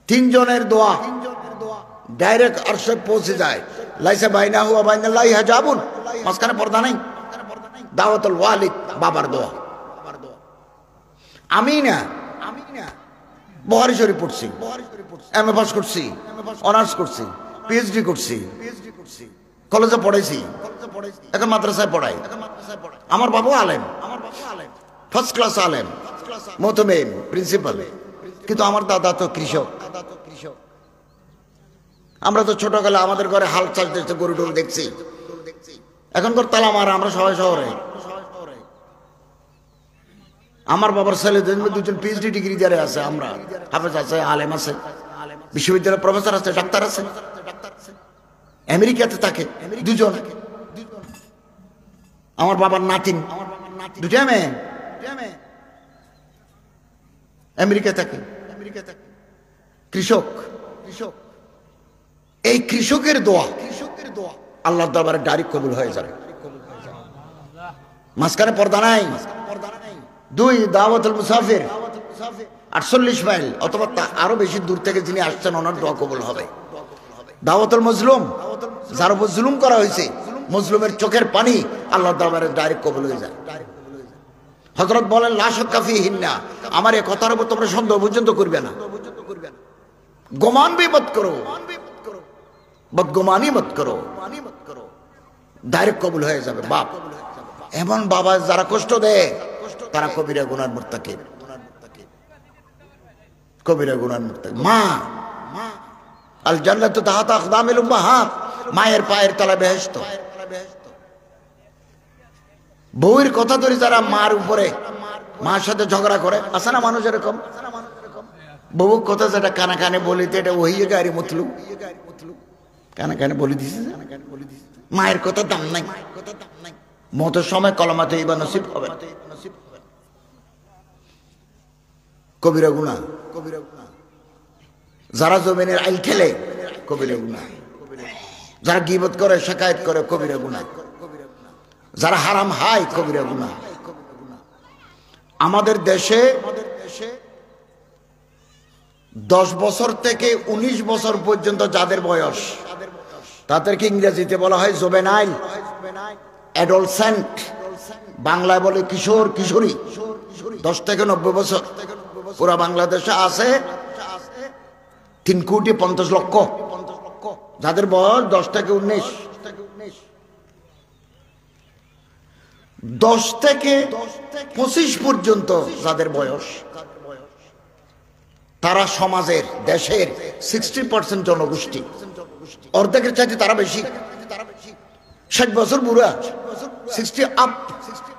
তিনজনের দোয়া ডাইরেক্ট আরশে পৌঁছে যায়। লাইসা বাইনা হুয়া বাইনাল্লাহি হিজাবুন, মাঝখানে পর্দা নাই। দাওয়াতুল ওয়ালিদ, বাবার দোয়া। আমি না বুখারী শরীফ পড়ছি, এমএ পাস করছি, অনার্স করছি, পিএইচডি করছি, কলেজে পড়াইছি, এখন মাদ্রাসায় পড়াই। আমার বাবা আলেম, ফার্স্ট ক্লাস আলেম, মোহতমিম, প্রিন্সিপাল। কিন্তু আমার দাদা তো কৃষক। আমরা তো ছোটকালে আমাদের ঘরে হাল চাষ দেখতে, গরু টরু দেখছি। এখনকার তালা মারা, আমরা সবাই শহরে। আমার বাবার ছেলে দুজন পিএইচডি ডিগ্রি যারা আছে, আমরা হাফেজ আছে, আলেম আছে, বিশ্ববিদ্যালয়ের প্রফেসর আছে, ডাক্তার আছে, আমেরিকাতে থাকে দুজন। আমার বাবার নাতিন দুটা মেয়ে আমেরিকায় থাকে, কৃষক। এই কৃষকের দোয়া আল্লাহর দরবারে ডাইরেক্ট কবুল হয়ে যাবে। মাঝখানে পর্দা নাই। দুই, দাওয়াতুল মুসাফির, 48 মাইল অথবা আরো বেশি দূর থেকে যিনি আসছেন ওনার দোয়া কবুল হবে। দাওয়াতুল মজলুম, যার উপর জুলুম করা হয়েছে, মজলুমের চোখের পানি আল্লাহর দরবারে ডাইরেক্ট কবুল হয়ে যায়। হযরত বলেন, লা শাক্কা ফীহিন্না, আমার এই কথার উপর তোমরা সন্দেহ পর্যন্ত করবে না। গোমান भी मत करो, বদগুমানি মত করো, ডাইরেক্ট কবুল হয়ে যাবে। বাপ, এমন বাবা যারা কষ্ট দেয় তারা কবিরা গুনার মুর্তাকিব, কবিরা গুনার মুর্তাকিব। মা, আল জান্নাতু তাহতা আকদামিল উম্মাহাত, মায়ের পায়ের তলায় বেহেশত। বউয়ের কথা ধরে যারা মার উপরে, মার সাথে ঝগড়া করে, আছে না মানুষ এরকম? বউ কথা যেটা কানে কানে বলিতে, এটা ওহিয়ে গাড়ি মতলু, কানে কানে বলে দিছে, মায়ের কথা দাম নাই। মতের সময় কলমা তৈবা নসিব হবে। কবিরা গুনাহ। যারা জমিনের আইল খেলে, কবিরা গুনাহ। যারা গীবত করে, শিকায়েত করে, কবিরা গুনাহ। যারা হারাম হায়, কবিরা গুনাহ। আমাদের দেশে 10 বছর থেকে 19 বছর পর্যন্ত যাদের বয়স, তাদেরকে ইংরেজিতে বলা হয় জুভেনাইল, অ্যাডোলসেন্ট, বাংলায় বলে কিশোর কিশোরী। 10 থেকে 90 বছর পুরা বাংলাদেশে আছে 3,50,00,000 যাদের বয়স 10 থেকে 19। 10 থেকে 25 পর্যন্ত যাদের বয়স, তারা সমাজের, দেশের 60% জনগোষ্ঠী, অর্ধেকের চাইতে তারা বেশি। 60 বছর বুড়া, 60 আপ,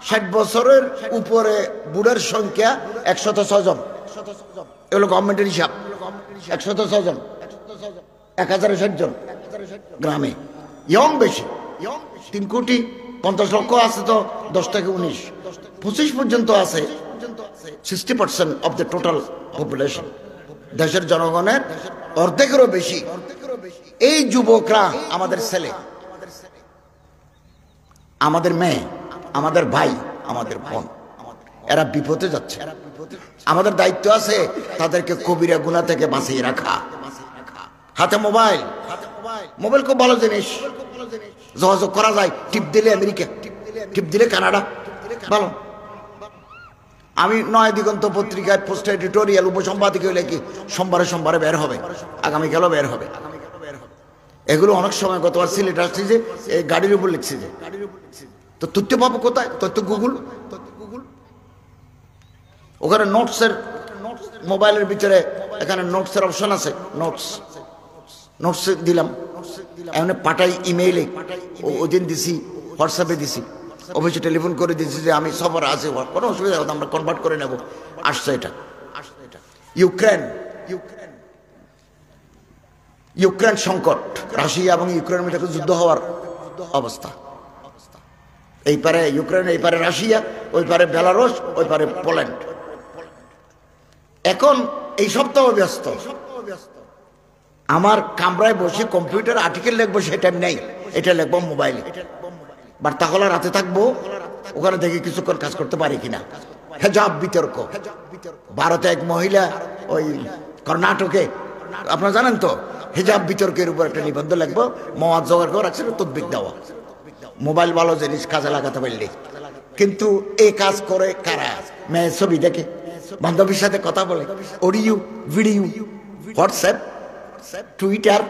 60 বছরের উপরে বুড়ার সংখ্যা 106 জন। এগুলো গভর্নমেন্টের হিসাব। 106 জন, 1060 জন গ্রামে। ইয়ং বেশি, 3,50,00,000 আছে তো 10 থেকে 19। 25 পর্যন্ত আছে 60% অফ দ্য টোটাল পপুলেশন। দেশের জনগণের অর্ধেকেরও বেশি। এই যুবকরা আমাদের ছেলে, আমাদের মেয়ে, আমাদের ভাই, আমাদের বোন, এরা বিপদে যাচ্ছে। আমাদের দায়িত্ব আছে তাদেরকে কবিরা গুনাহ থেকে বাঁচিয়ে রাখা। হাতে মোবাইল, মোবাইল খুব ভালো জিনিস, যোগাযোগ করা যায়। টিপ দিলে আমেরিকা, টিপ দিলে কানাডা, ভালো। আমি নয় দিগন্ত পত্রিকায় পোস্ট এডিটোরিয়াল উপসম্পাদকীয় লিখি, সোমবারে বের হবে, আগামীকালও বের হবে। এগুলো অনেক সময় গতবার সিলেট আসছি যে এই গাড়ির উপর লিখছি যে, তো তথ্য পাবো কোথায়? তথ্য গুগল। ওখানে নোটসের, মোবাইলের ভিতরে এখানে নোটসের অপশন আছে। নোটস দিলাম, এমনি পাঠাই ইমেইলে, ওই দিন দিছি, হোয়াটসঅ্যাপে দিছি, অফিসে টেলিফোন করে দিয়েছি যে আমি সফরে আছি, কোনো অসুবিধা হবে, আমরা কনভার্ট করে নেব। আসছে এটা। ইউক্রেন সংকট, রাশিয়া এবং ইউক্রেনের মধ্যে যুদ্ধ হওয়ার অবস্থা। এই পারে ইউক্রেন, এই পারে রাশিয়া, ওই পারে বেলারুশ, ওই পারে পোল্যান্ড। এখন এই সপ্তাহ ব্যস্ত। আমার কামরায় বসে কম্পিউটার আর্টিকেল লিখবো সেটা নেই, এটা লিখবো মোবাইলে। বার্তা হলে রাতে থাকবো, ওখানে দেখি কিছুক্ষণ কাজ করতে পারি কিনা। হেজাব বিতর্ক, ভারতে এক মহিলা ওই কর্ণাটকে আপনারা জানেন তো, হিজাব বিতর্কের উপর একটা নিবন্ধ লিখবো, মওয়াজ জোগাড় করে রাখছে, তদবিক দেওয়া। মোবাইল ভালো জিনিস, কাজে লাগাতে পারলে। কিন্তু এই কাজ করে কারা? মেয়ে ছবি দেখে, বান্ধবীর সাথে কথা বলে, অডিও ভিডিও, হোয়াটসঅ্যাপ, টুইটার,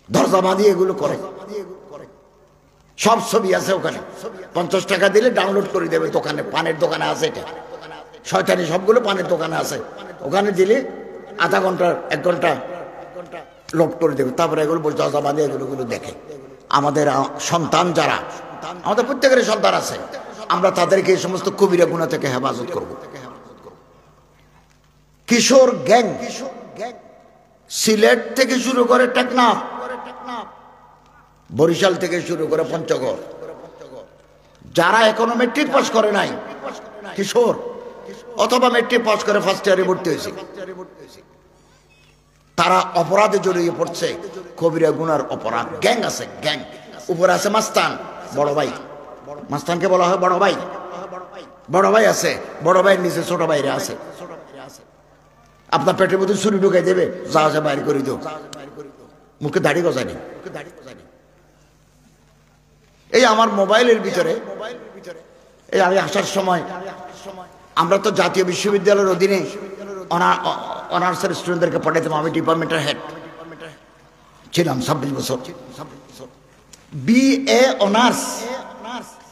দরজা বাঁধি এগুলো করে। সব ছবি আছে ওখানে, 50 টাকা দিলে ডাউনলোড করে দেবে। দোকানে, পানের দোকানে আছে এটা, শয়তানি সবগুলো পানের দোকানে আছে। ওখানে দিলে আধা ঘন্টা 1 ঘন্টা লোড করে দেবে। তারপরে এগুলো দরজা বাঁধে এগুলো দেখে। আমাদের সন্তান যারা, আমাদের প্রত্যেকের সন্তান আছে, আমরা তাদেরকে এই সমস্ত কবিরা গুনাহ থেকে হেফাজত করব। কিশোর গ্যাং, সিলেট থেকে শুরু করে টেকনাফ, বরিশাল থেকে শুরু করে পঞ্চগড়, যারা এখনো মেট্রিক পাস করে নাই, কিশোর অথবা মেট্রিক পাস করে ফার্স্ট ইয়ারে ভর্তি হয়েছে, তারা অপরাধে জড়িয়ে পড়ছে। কবিরা গুনার অপরাধ, গ্যাং আছে, গ্যাং। উপরে আছে মাস্তান, বড় ভাই, মাস্তানকে বলা হয় বড় ভাই। বড় ভাই আছে, বড় ভাইয়ের নিচে ছোট ভাইরা আছে। আপনার পেটের মধ্যে ছুরি ঢুকাই দেবে, যা যা বাইর করে দিও, মুখে দাড়ি গজায়নি। এই আমার মোবাইলের ভিতরে, এই আমি আসার সময়, আমরা তো জাতীয় বিশ্ববিদ্যালয়ের অধীনে অনার্সের স্টুডেন্টদেরকে পড়াইতাম। আমি ডিপার্টমেন্টের হেড ছিলাম 26 বছর। BA অনার্স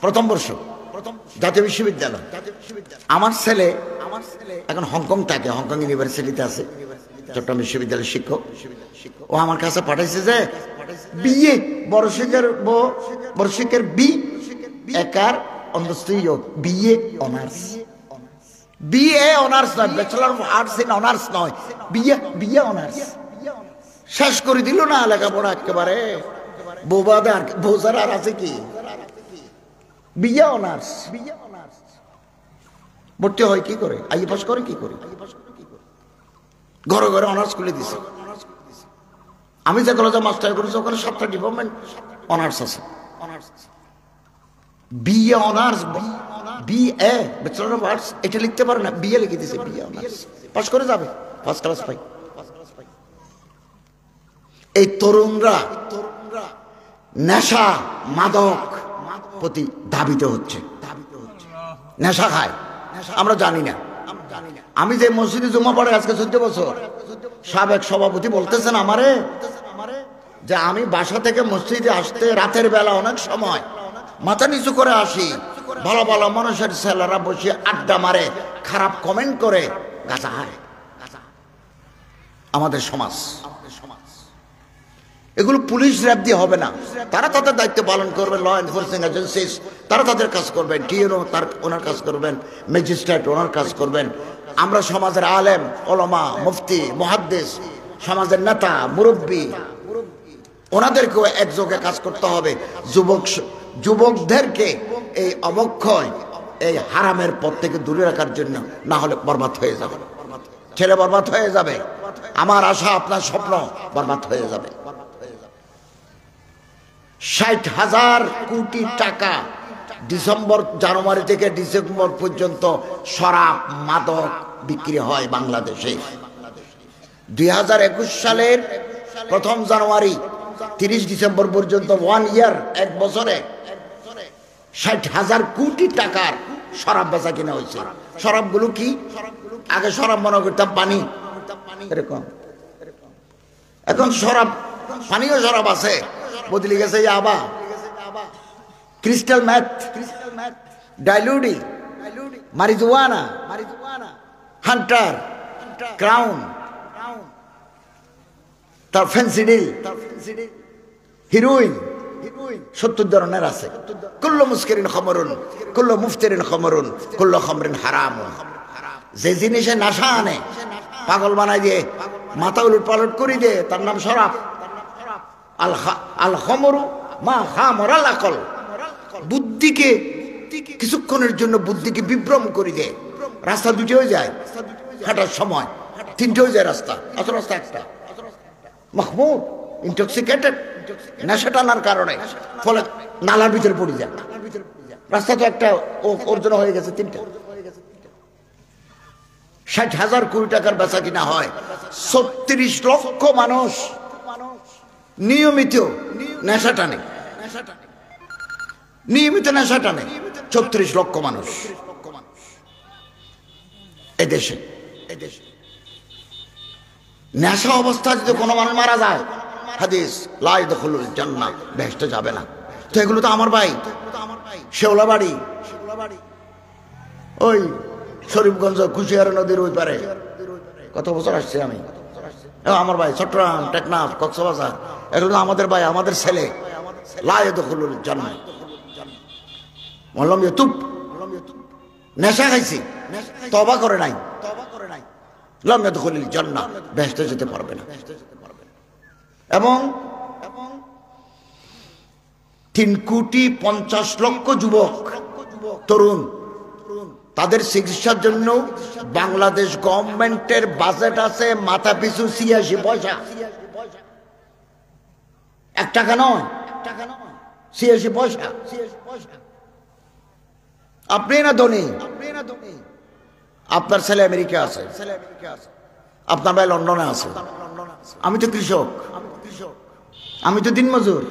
প্রথম বর্ষ, জাতীয় বিশ্ববিদ্যালয়। আমার ছেলে এখন হংকং থাকে, হংকং ইউনিভার্সিটিতে আছে, চট্টগ্রাম বিশ্ববিদ্যালয়ের শিক্ষক। ও আমার কাছে পাঠাইছে যে BA বড় শিক্ষকের বি একার অন্তস্থীয় BA অনার্স। BA অনার্স নয়, bachelor of arts in honours নয়, BA অনার্স। শেষ করে দিল না লেখাপড়া একেবারে। বোঝার আর আছে কি? BA অনার্স ভর্তি হয় কি করে? আইএ পাস করে কি করে? ঘরে ঘরে অনার্স খুলে দিছে। আমি যে কলেজে মাস্টার করেছি ওখানে 7টা ডিপার্টমেন্ট অনার্স আছে। BA honours, BA bachelor of arts, এটা লিখতে পারে না, BA লিখে দিছে। BA অনার্স পাস করে যাবে, ফার্স্ট ক্লাস পাই। এই তরুণরা নেশা মাদক প্রতি ধাবিত হচ্ছে, নেশা খায়, আমরা জানি না। আমি যে মসজিদে জুমা পড়ে আজকে 14 বছর, সাবেক সভাপতি বলতেছেন আমারে যে আমি বাসা থেকে মসজিদে আসতে রাতের বেলা অনেক সময় মাথা নিচু করে আসি, ভালো ভালো মানুষের ছেলেরা বসে আড্ডা মারে, খারাপ কমেন্ট করে, গাঁজা খায়। আমাদের সমাজ, এগুলো পুলিশ র্যাব দিয়ে হবে না। তারা তাদের দায়িত্ব পালন করবে, ল এনফোর্সিং এজেন্সিস তারা তাদের কাজ করবেন, টিএনও ওনার কাজ করবেন, ম্যাজিস্ট্রেট ওনার কাজ করবেন। আমরা সমাজের আলেম, ওলামা, মুফতি, মুহাদ্দিস, সমাজের নেতা, মুরব্বী, ওনাদেরকেও একযোগে কাজ করতে হবে। যুবকদেরকে এই অবক্ষয়, এই হারামের পথ থেকে দূরে রাখার জন্য, না হলে বরবাদ হয়ে যাবে, ছেলে বরবাদ হয়ে যাবে। আমার আশা, আপনার স্বপ্ন বরবাদ হয়ে যাবে। 60,000 কোটি টাকা জানুয়ারি থেকে ডিসেম্বর পর্যন্ত শরাব মাদক বিক্রি হয় বাংলাদেশে। 2021 সালের 1 জানুয়ারি 30 ডিসেম্বর পর্যন্ত 1 ইয়ার, 1 বছরে 60,000 কোটি টাকার শরাব বেচা কিনা হয়েছে। শরাবগুলো কি? আগে শরাব মনে করতাম পানি, এরকম। এখন শরাব, পানীয় শরাব আছে, বদলে গেছে ইয়াবা, ক্রিস্টাল ম্যাথ, ডাইলুডি, মারিজুয়ানা, হান্টার, ক্রাউন, তার ফেন্সিডিল, হিরোইন, 70 ধরনের আছে। কুল্লু মুস্কিরিন খমরুন, কুল্লু মুফতিরিন খমরুন, কুল্লু খমরিন হারামুন। যে জিনিসে নাশা আনে, পাগল বানাই দিয়ে, মাথা উলট পালট করে দিয়ে, তার নাম শরাব। আল খমরু মা খামরাল আকল, বুদ্ধিকে কিছুক্ষণের জন্য বুদ্ধিকে বিভ্রম করে দেয়। রাস্তা 2টি হয়ে যায়, হাঁটার সময় 3টে হয়ে যায় রাস্তা, অত রাস্তা একটা। মাহমুদ ইনটক্সিকেটেড, নেশা টানার কারণে, ফলে নালার ভিতরে পড়ে যায়। রাস্তা তো একটা, ওর জন্য হয়ে গেছে 3টা। 60,000 কোটি টাকার বেচা কিনা হয়, 36 লক্ষ মানুষ নিয়মিত নেশা টানে, নিয়মিত নেশা টানে 36 লক্ষ মানুষ এদেশে। নেশা অবস্থা যদি কোনো মানুষ মারা যায়, হাদিস লা ইয়াদখুলুল জান্নাহ, বেহেশতে যাবে না। তো এগুলো তো আমার ভাই, শেওলাবাড়ি, ওই শরীফগঞ্জ কুশিয়ারা নদীর ওই পারে কত বছর আসছে আমি, আমার ভাই চট্টগ্রাম, টেকনাফ, কক্সবাজার, এগুলো তো আমাদের ভাই, আমাদের ছেলে। লা ইয়াদখুলুল জান্নাহ, বললাম ইউতুব, নেশা খাইছি, তওবা করে নাই, লাম ইয়াদখুলুল জান্নাহ, বেহেশতে যেতে পারবে না। এবং 3,50,00,000 যুবক তরুণ, তাদের চিকিৎসার জন্য বাংলাদেশ গভর্নমেন্টের বাজেট আছে মাথা পিছু 86 পয়সা, 1 টাকা নয়, 86 পয়সা। আপনি না ধনী, আপনার ছেলে আমেরিকা আছে, আপনার ভাই লন্ডনে আছে, আমি তো কৃষক, আমি তো দিনমজুর।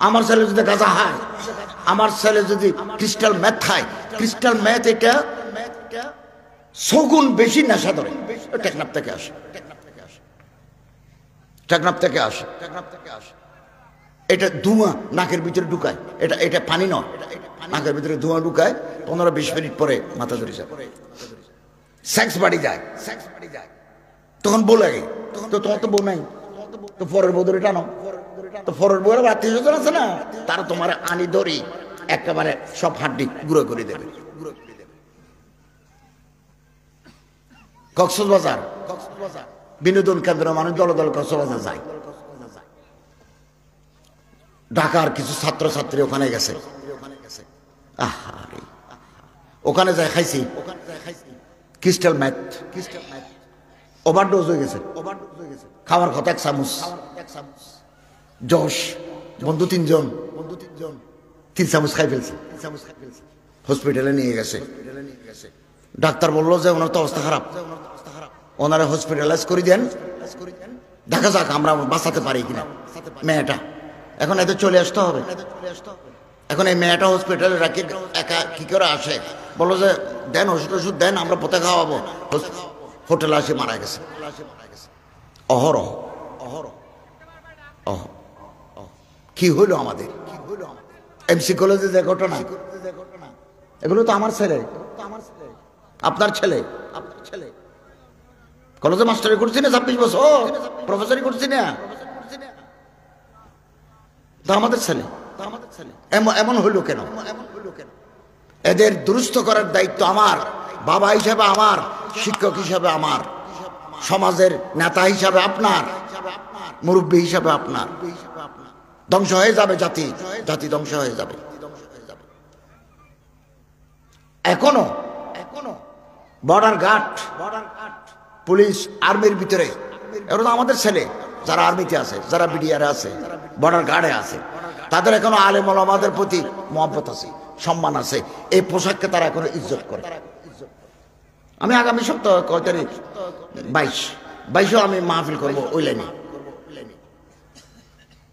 আমার ছেলে যদি গাঁজা খায়, আমার ছেলে যদি ক্রিস্টাল ম্যাথ খায়, ক্রিস্টাল ম্যাথ এটা 100 গুণ বেশি নেশা ধরে। টেকনাফ থেকে আসে, টেকনাফ থেকে আসে। এটা ধোঁয়া নাকের ভিতরে ঢুকায়, এটা পানি নয়, নাকের ভিতরে ধোঁয়া ঢুকায়, 15-20 মিনিট পরে মাথা ধরে যায়, সেক্স বাড়ি যায়, তখন বউ লাগে। তো তোমার তো বউ নাই, তো পরের বউ ধরে টানো, তো পরের বউয়ের আত্মীয় স্বজন আছে না, তারা তোমার আনি ধরি একেবারে সব হাড্ডি গুঁড়ো করে দেবে। কক্সবাজার বিনোদন কেন্দ্র, মানুষ দল দল কক্সবাজার যায়। ঢাকার কিছু ছাত্রছাত্রী ওখানে গেছে, ওখানে যায় খাইছি ক্রিস্টাল ম্যাথ, ওভারডোজ হয়ে গেছে, খাওয়ার কথা 1 চামচ, যশ বন্ধু 3 জন 3 চামচ খাই ফেলছে, হসপিটালে নিয়ে গেছে। ডাক্তার বললো যে ওনার তো অবস্থা খারাপ, ওনারা হসপিটালাইজ করে দেন, দেখা যাক আমরা বাঁচাতে পারি কিনা মেয়েটা। এখন এতে চলে আসতে হবে। এখন এই মেয়েটা হসপিটালে রাখি, একা কি করে আসে, বলো যে দেন ওষুধ দেন, আমরা পথে খাওয়াবো। হোটেলে আসে মারা গেছে, অহরহ। কি হইলো আমাদের এমসি কলেজে যে ঘটনা, এগুলো তো আমার ছেলে, আপনার ছেলে। কলেজে মাস্টারি করছি না 26 বছর, প্রফেসরি করছি না, তো আমাদের ছেলে। এমন হইল কেন? এদের দুরুস্ত করার দায়িত্ব আমার, বাবা হিসাবে আমার, শিক্ষক হিসাবে আমার, সমাজের নেতা হিসাবে আপনার, মুরব্বী হিসাবে আপনার। ধ্বংস হয়ে যাবে জাতি, জাতি ধ্বংস হয়ে যাবে। এখনো বর্ডার গার্ড, পুলিশ, আর্মির ভিতরে, এগুলো তো আমাদের ছেলে, যারা আর্মিতে আছে, যারা বিডিআরে আছে, বর্ডার গার্ডে আছে, তাদের এখনো আলেম ওলামাদের প্রতি মহব্বত আছে, সম্মান আছে। এই পোশাককে তারা এখনো ইজ্জত করে। আমি আগামী সপ্তাহ কয় তারিখ, 22 আমি মাহফিল করবো ওই লাইনে।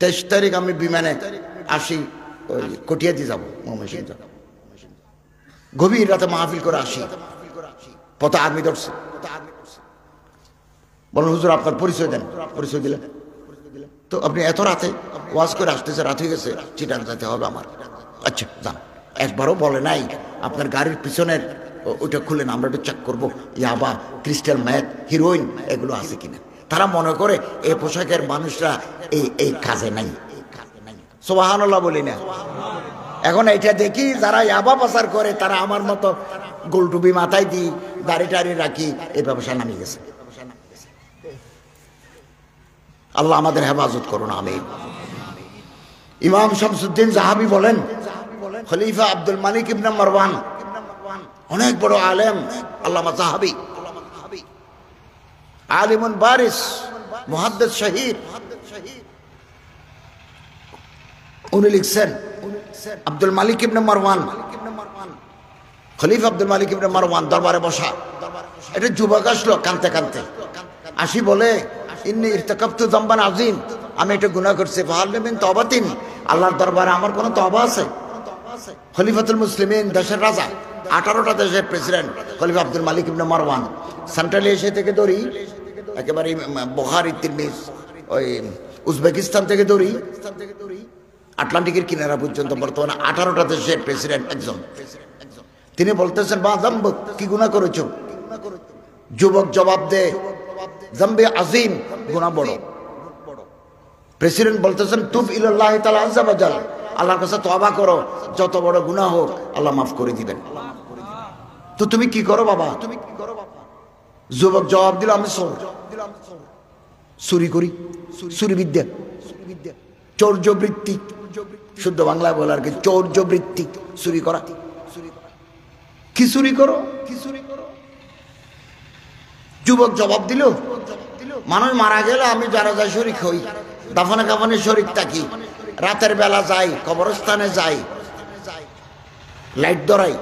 23 তারিখ আমি বিমানে আসি, ওই কটিয়াদি যাবো, ময়মনসিংহ যাব, গভীর রাতে মাহফিল করে আসি, পথে আর্মি ধরছে। বলুন হুজুর আপনার পরিচয় দেন, পরিচয় দিলেন। তো আপনি এত রাতে ওয়াজ করে আসতেছে, রাত হয়ে গেছে, চিটাং যেতে হবে আমার। আচ্ছা যান। একবারও বলে নাই আপনার গাড়ির পিছনের ওইটা খুলে না, আমরা একটু চেক করবো ইয়াবা, ক্রিস্টাল ম্যাথ, হিরোইন এগুলো আছে কিনা। তারা মনে করে এই পোশাকের মানুষরা এই কাজে নাই। সুবহানাল্লাহ বলি না। এখন এটা দেখি যারা ইয়াবা পাচার করে, তারা আমার মতো গোলটুবি মাথায় দিই, দাড়ি টাড়ি রাখি, এই ব্যবসা নামিয়ে গেছে। আল্লাহ আমাদের হেফাজত করুন, আমিন। ইমাম শামসুদ্দিন জাহাবি বলেন, খলিফা আব্দুল মালিক ইবনে মারওয়ান, অনেক বড় আলেম, আল্লামা জাহাবি, আলিমুন বারিস, মুহাদ্দিস শহীদ। উনি লিখছেন আব্দুল মালিক ইবনে মারওয়ান, খলিফা আব্দুল মালিক ইবনে মারওয়ান দরবারে বসা। এটা যুবক আসলো কানতে কানতে, আসি বলে ইন্নী ইরতাকাবতু যামবান আযীম, আমি এটা গুনাহ করছি, ফাহাল মিন তাওবাতিন, আল্লাহর দরবারে আমার কোনো তওবা আছে? খলিফাতুল মুসলিমিন, দেশের রাজা, 18টা দেশের প্রেসিডেন্ট খলিফা আব্দুল মালিক ইবনে মারওয়ান, সেন্ট্রাল এশিয়া থেকে ধরি একেবারে বুখারী, তিরমিজ, ওই উজবেকিস্তান থেকে ধরি আটলান্টিকের কিনারা পর্যন্ত বর্তমানে 18টা দেশের প্রেসিডেন্ট একজন। তিনি বলতেছেন, বা জাম্ব, কি গুনাহ করেছো? যুবক জবাব দে, জাম্বে আজিম, গুনাহ বড়। প্রেসিডেন্ট বলতেছেন, তুব ইলাল্লাহি তাআলা আযজা ওয়া জাল, আল্লাহর কাছে তওবা করো, যত বড় গুনাহ হোক আল্লাহ মাফ করে দিবেন। তো তুমি কি করো বাবা? যুবক জবাব দিল, আমি চুরি করি, চুরি বিদ্যা, চৌর্যবৃত্তি, শুদ্ধ বাংলায় বলার কি চৌর্যবৃত্তি, চুরি করা। কি চুরি করো? যুবক জবাব দিল, মানুষ মারা গেলে আমি যারা যাই শরীক হই, দাফনে কাফনে শরীক থাকি, রাতের বেলা যাই, কবরস্থানে যাই, লাইট ধরাই,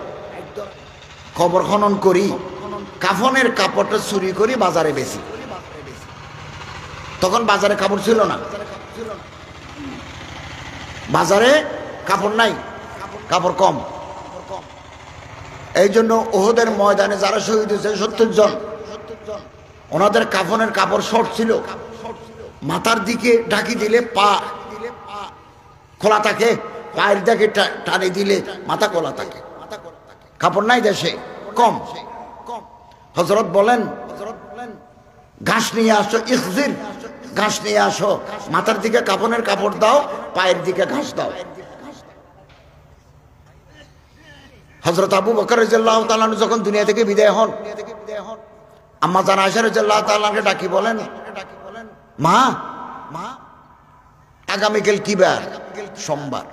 কবর খনন করি, কাফনের কাপড়টা চুরি করি, বাজারে বেশি। তখন বাজারে কাপড় ছিল না, বাজারে কাপড় নাই, কাপড় কম। এই জন্য উহুদের ময়দানে যারা শহীদ হয়েছে 70 জন, ওনাদের কাফনের কাপড় শর্ট ছিল, মাথার দিকে ঢাকি দিলে পা খোলা থাকে, পায়ের দিকে টানে দিলে মাথা খোলা থাকে। কাপড় নাই দেশে, কম। হযরত বলেন, ঘাস নিয়ে আসো, ইখজির, ঘাস নিয়ে আসো, মাথার দিকে কাফনের কাপড় দাও, পায়ের দিকে ঘাস দাও। হযরত আবু বকর রাদিয়াল্লাহু তাআলা যখন দুনিয়া থেকে বিদায় হন, আম্মা জান আয়েশা রাদিয়াল্লাহু তাআলাকে ডাকি বলেন, মা, আগামীকাল কি বার? সোমবার।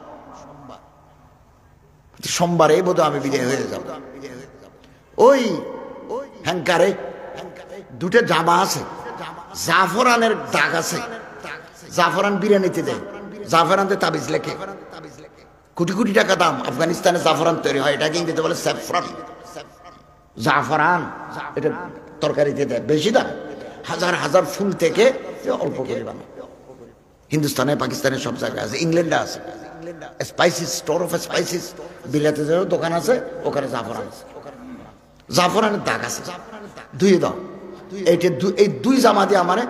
সোমবারে বোধহয় আমি বিদায় হয়ে যাব। ওই হ্যাঙ্কারে দুটো জামা আছে, জাফরানের দাগ আছে, জাফরান বিরিয়ানিতে দেয়, জাফরানতে তাবিজ লেখে, কোটি কোটি টাকা দাম। আফগানিস্তানে জাফরান তৈরি হয়, এটাকে ইংরেজিতে বলে স্যাফরান। জাফরান এটা তরকারিতে দেয়, বেশি দাম, হাজার হাজার ফুল থেকে অল্প করে বানায়। হিন্দুস্তানে, পাকিস্তানে সব জায়গায় আছে, ইংল্যান্ডে আছে স্পাইসিস, স্টোর অফ স্পাইসিস। বিলাতে যে দোকান আছে, ওখানে জাফরান আছে, জাফরানের দাগ আছে, ধুয়ে দাও। এই দুই জামা দিয়ে আমারে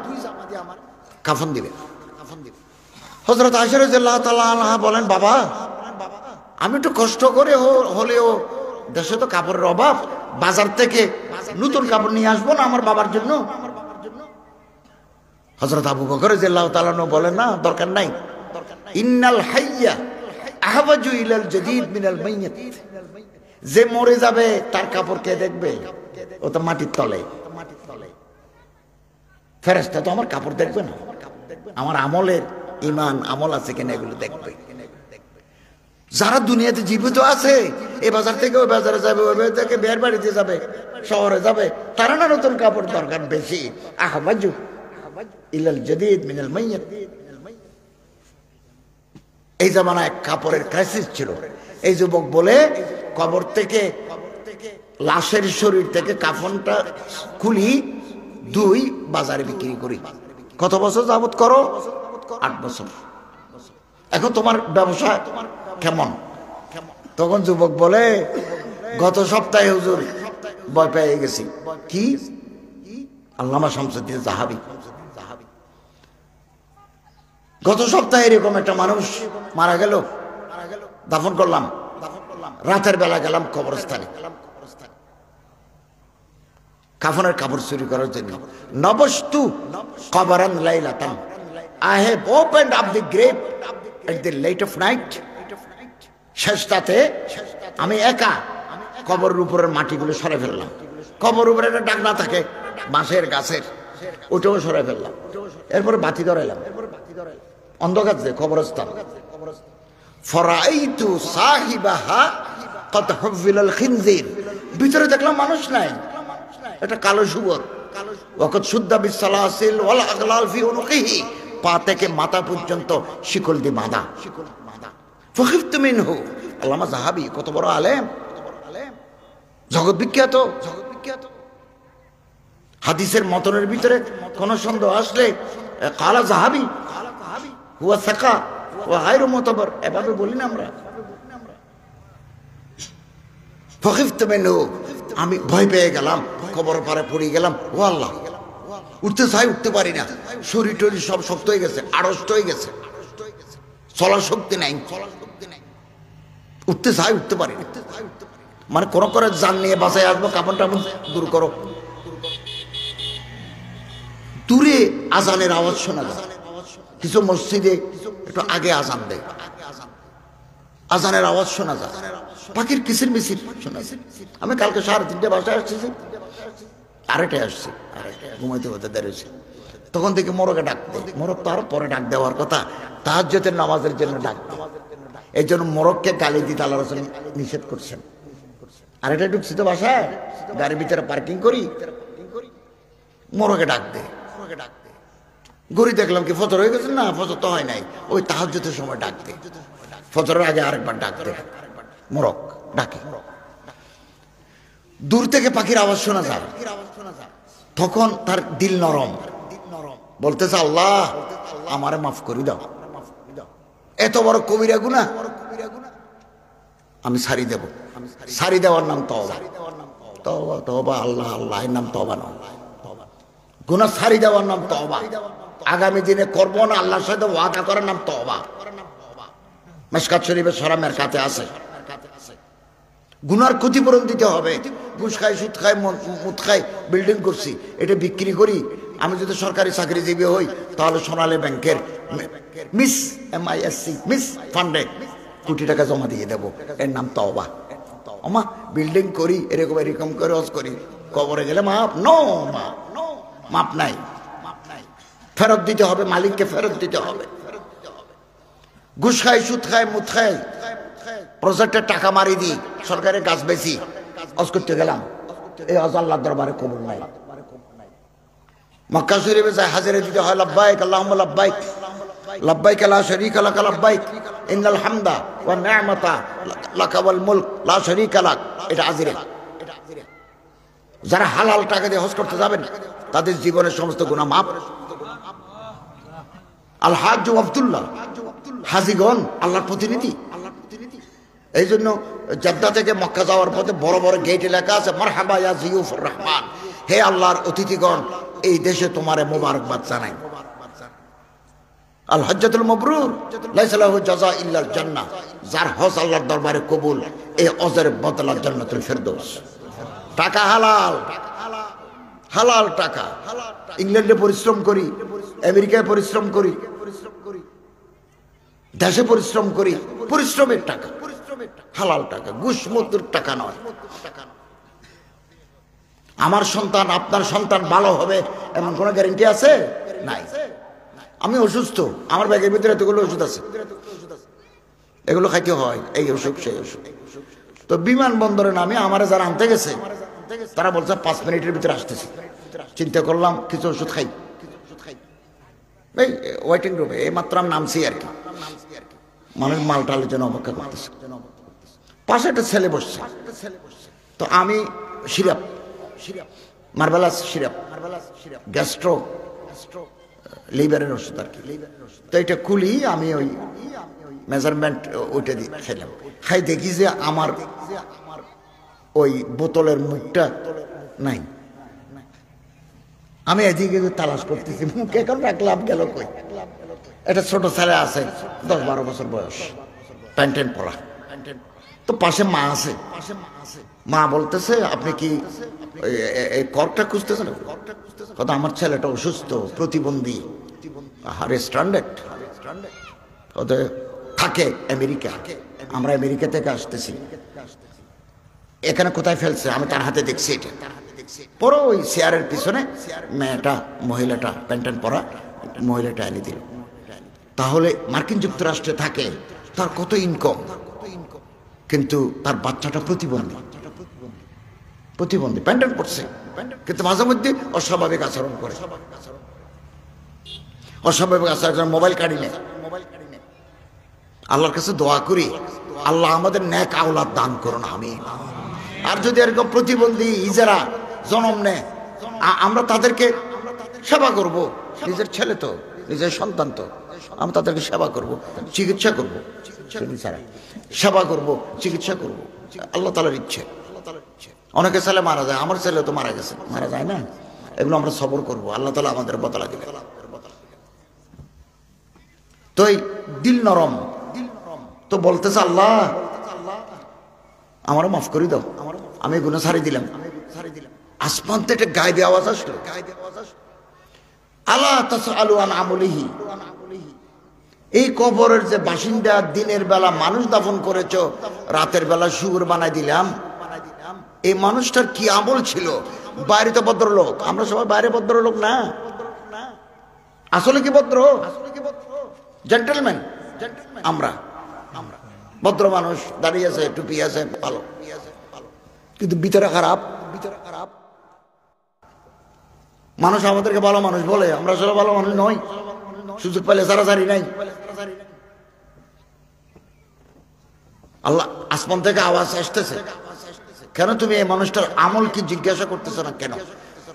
কাফন দিবে। হযরত আয়েশা রাদিয়াল্লাহু তাআলা আনহা বলেন, বাবা, আমি একটু কষ্ট করে হলেও, দেশে তো কাপড়ের অভাব, বাজার থেকে নতুন কাপড় নিয়ে আসবো না আমার বাবার জন্য? হযরত আবু বকর রাদিয়াল্লাহু তাআলা বলেন, না, দরকার নাই। ইন্নাল হাইয়া আহওয়াজু ইলাল জাদীদ মিনাল মাইয়িত, যে মরে যাবে তার কাপড় কে দেখবে? ও তো মাটির তলে। ফেরেশতা তো আমার কাপড় দেখবে না, আমার আমলের ঈমান আমল আছে কিনা এগুলো দেখবে। যারা দুনিয়াতে জীবিত আছে, এই বাজার থেকে ওই বাজারে যাবে, ওই বাজার থেকে বের বাড়িতে যাবে, শহরে যাবে, তারা না নতুন কাপড় দরকার বেশি। আহওয়াজু ইলাল জাদীদ মিনাল মাইয়িত। এই জামানায় কাপড়ের ক্রাইসিস ছিল। এই যুবক বলে, কবর থেকে লাশের শরীর থেকে কাফনটা খুলি, দুই বাজারে বিক্রি করি। কত বছর যাবত করো? 8 বছর। এখন তোমার ব্যবসা কেমন? তখন যুবক বলে, গত সপ্তাহে হুজুর ভয় পেয়ে গেছি। কি? আল্লামা শামসুদ্দিন জাহাবী। গত সপ্তাহে এরকম একটা মানুষ মারা গেল, দাফন করলাম, রাতের বেলা গেলাম কবরস্থানে কাফনের কাপড় চুরি করার জন্য। নবস্তু কবরান লাইলাতান, I have opened up the grave at the late of night. শেষটাতে আমি একা কবরের উপরের মাটিগুলো সরে ফেললাম। কবর উপরে একটা ডাকনা থাকে বাঁশের গাছের, ওটাও সরে ফেললাম। এরপরে বাতি ধরাইলাম, অন্ধকার যে কবরস্থান। ফরাইতু সাহিবাহা কদ হুফিলাল খিনজির, ভিতরে দেখলাম মানুষ নাই, এটা কালো শুয়োর। ওয়াকাদ শুদ্দা বিসসালাসিল ওয়াল আগলাল ফি উনুকিহি, পা থেকে মাথা পর্যন্ত শিকল দিয়ে বাঁধা। ফাখিফতু মিনহু। আল্লামা জাহাবী কত বড় আলেম, জগৎ বিখ্যাত। হাদিসের মতনের ভিতরে কোন সন্দেহ আসলে কালা জাহাবি হুয়া সাকা ওয়া গায়রু মুতাবার, এভাবে বলি না আমরা। ফখিফতু মিনহু, আমি ভয় পেয়ে গেলাম, কবর পারে পড়ে গেলাম। ও আল্লাহ, উঠতে চাই, উঠতে পারি না, শরীর টরীর সব শক্ত হয়ে গেছে, আড়ষ্ট হয়ে গেছে, চলার শক্তি নাই, উঠতে চাই, উঠতে পারি না। মানে কোন করে জান নিয়ে বাসায় আসবো, কাপড় টাপড় দূর করো। দূরে আজানের আওয়াজ শোনা যায়, কিছু মসজিদে একটু আগে আজান দেয়, আজানের আওয়াজ শোনা যায়, পাখির কিসির মিছিল শোনা যায়। আমি কালকে 3:30 বাসায় আসছি, 2:30 আসছি, ঘুমাইতে হতে দেরিছে। তখন থেকে মোরগে ডাক দেয়, মোরগ তো আরো পরে ডাক দেওয়ার কথা, তাহাজ্জুদের নামাজের জন্য ডাক দেয়। এই জন্য মোরগকে গালি দিতে আল্লাহ রাসূল নিষেধ করছেন। আরেকটা ঢুকছি তো বাসায়, গাড়ির ভিতরে পার্কিং করি, মোরগে ডাক দেয়, ঘড়ি দেখলাম কি ফজর হয়ে গেছে, না ফজর তো হয় নাই, ওই তাহাজ্জুদের সময় ডাক দেয়, ফজরের আগে আরেকবার ডাক দেয়, মোরগ ডাকে। দূর থেকে পাখির আওয়াজ শোনা যায়, তখন তার দিল নরম, বলতেছে আল্লাহ আমারে মাফ করে দাও, এত বড় কবিরা গুনাহ আমি ছাড়ি দেব। ছাড়ি দেওয়ার নাম তওবা, তওবা তওবা, আল্লাহ আল্লাহ, এর নাম তওবা নয়। গুনাহ ছাড়ি দেওয়ার নাম তওবা, আগামী দিনে করবো না আল্লাহর সাথে ওয়াদা করার নাম তওবা। মিশকাত শরীফের সূরা মেরকাতে আছে, গুনার ক্ষতিপূরণ দিতে হবে। ঘুষ খাই, সুদ খাই, মুদ খাই, বিল্ডিং করছি, এটা বিক্রি করি। আমি যদি সরকারি চাকরিজীবী হই, তাহলে সোনালী ব্যাংকের মিস ফান্ডে কোটি টাকা জমা দিয়ে দেবো, এর নাম তওবা। ওমা বিল্ডিং করি, এরকম এরকম করে হজ করি, কবরে গেলে মাপ নো, মাপ নাই, ফেরত দিতে হবে, মালিককে ফেরত দিতে হবে। ঘুষ খাই, সুদ খাই, মুদ খাই, প্রজেক্টের টাকা মারি দিই, সরকারের গাছ বেশি, হজ করতে গেলাম, এই হজ আল্লাহর দরবারে কবুল নাই। মক্কা শরীফে যায় হাজিরা দিতে হয়, লাব্বাইক আল্লাহুম্মা লাব্বাইক, লাব্বাইক লা শারীকা লাক লাব্বাইক, ইন্নাল হামদা ওয়ান নি'মাতা লাকা ওয়াল মুলক লা শারীকা লাক, এটা হাজিরা। যারা হালাল টাকা দিয়ে হজ করতে যাবেন, তাদের জীবনের সমস্ত গুনাহ মাফ। আল হাজ্জ আব্দুল্লাহ, হাজিগণ আল্লাহর প্রতিনিধি। এই জন্য জেদ্দা থেকে মক্কা যাওয়ার পথে বড় বড় গেটে লেখা আছে, মারহাবা ইয়া জিয়ুফুর রহমান, হে আল্লাহর অতিথিগণ, এই দেশে তোমারে মোবারকবাদ জানাই। আল হজ্জাতুল মাবরুর লাইসা লাহু জাযা ইল্লাল জান্নাহ, যার হজ আল্লাহর দরবারে কবুল, এই হজের বদলা জান্নাতুল ফেরদৌস। টাকা হালাল, হালাল টাকা। ইংল্যান্ডে পরিশ্রম করি, আমেরিকায় পরিশ্রম করি, দেশে পরিশ্রম করি, পরিশ্রমের টাকা, হালাল টাকা, ঘুষ মুদ্র টাকা নয়। আমার সন্তান, আপনার সন্তান ভালো হবে এমন কোনো গ্যারান্টি আছে? নাই। আমি অসুস্থ, আমার ব্যাগের ভিতরে এতগুলো ওষুধ আছে, এগুলো খাইতে হয়, এই অসুখ সেই অসুখ। তো বিমানবন্দরে নামে আমার যারা আনতে গেছে, তারা বলছে 5 মিনিটের ভিতরে আসতেছি। চিন্তা করলাম কিছু ওষুধ খাই, এই ওয়েটিং রুমে এই মাত্র আমি নামছি আর কি, মানুষ মালটালের জন্য অপেক্ষা করতেছে। পাশে একটা ছেলে বসছে, তো আমি সিরাপ, মার্বেলাস সিরাপ, গ্যাস্ট্রো লিভারের ওষুধ আর কি, তো এটা খুলি আমি ওই মেজারমেন্ট ওইটা দিয়ে খেলাম। খাই দেখি যে আমার ওই বোতলের মুখটা নাই। আমি এদিকে তালাশ করতেছি, মুখ এখন রাখলাম, গেল কই। একটা ছোট ছেলে আছে, 10-12 বছর বয়স, প্যান্টেন পরা, তো পাশে মা আছে। মা বলতেছে আপনি কি এই কর্কটা খুঁজতেছেন? কথা আমার ছেলেটা অসুস্থ, প্রতিবন্ধী, রেস্টুরেন্ট থাকে আমেরিকা, আমরা আমেরিকা থেকে আসতেছি, এখানে কোথায় ফেলছে? আমি তার হাতে দেখছি এটা। পরে ওই চেয়ারের পিছনে মেয়েটা, মহিলাটা, প্যান্টেন পরা মহিলাটা এনে দিল। তাহলে মার্কিন যুক্তরাষ্ট্রে থাকে, তার কত ইনকাম, কিন্তু তার বাচ্চাটা প্রতিবন্ধী, প্রতিবন্ধী, প্যান্টেন পড়ছে, কিন্তু মাঝে মধ্যে অস্বাভাবিক আচরণ করে, অস্বাভাবিক আচরণ, মোবাইল কাড়ি নেয়। আল্লাহর কাছে দোয়া করি, আল্লাহ আমাদের নেক আওলাদ দান করুন, আমিন। আর যদি এরকম প্রতিবন্ধী ইজারা জন্ম নেয়, আমরা তাদেরকে সেবা করব, নিজের ছেলে তো, নিজের সন্তান তো, আমরা তাদেরকে সেবা করব, চিকিৎসা করব, সেবা করব, চিকিৎসা করব, আল্লাহ তাআলার ইচ্ছে। অনেকে ছেলে মারা যায়, আমার ছেলে তো মারা গেছে, মারা যায় না, এগুলো আমরা সবর করব, আল্লাহ তাআলা আমাদের বদলা দিবেন। তো এই দিল নরম তো বলতেছে, আল্লাহ আমারও মাফ করে দাও, আমি গুনাহ ছাড়ি দিলাম। আসমান থেকে একটা গায়েবী আওয়াজ আসলো, আলা তাসআলু আন আমলিহি, এই কবরের যে বাসিন্দা, দিনের বেলা মানুষ দাফন করেছো, রাতের বেলা শুয়োর বানাই দিলাম, এই মানুষটার কি আমল ছিল? বাইরে তো ভদ্রলোক, আমরা সবাই বাইরে ভদ্রলোক না, আসলে কি ভদ্র? জেন্টলম্যান আমরা, ভদ্র মানুষ, দাঁড়িয়ে আছে, টুপি আছে, ভালো, কিন্তু ভিতরে খারাপ। মানুষ আমাদেরকে ভালো মানুষ বলে, আমরা আসলে ভালো মানুষ নই, সুযোগ পেলে সারাসারি নাই। আল্লাহ আসমান থেকে আওয়াজ আসতেছে, কেন তুমি এই মানুষটার আমল কি জিজ্ঞাসা করতেছ না কেন?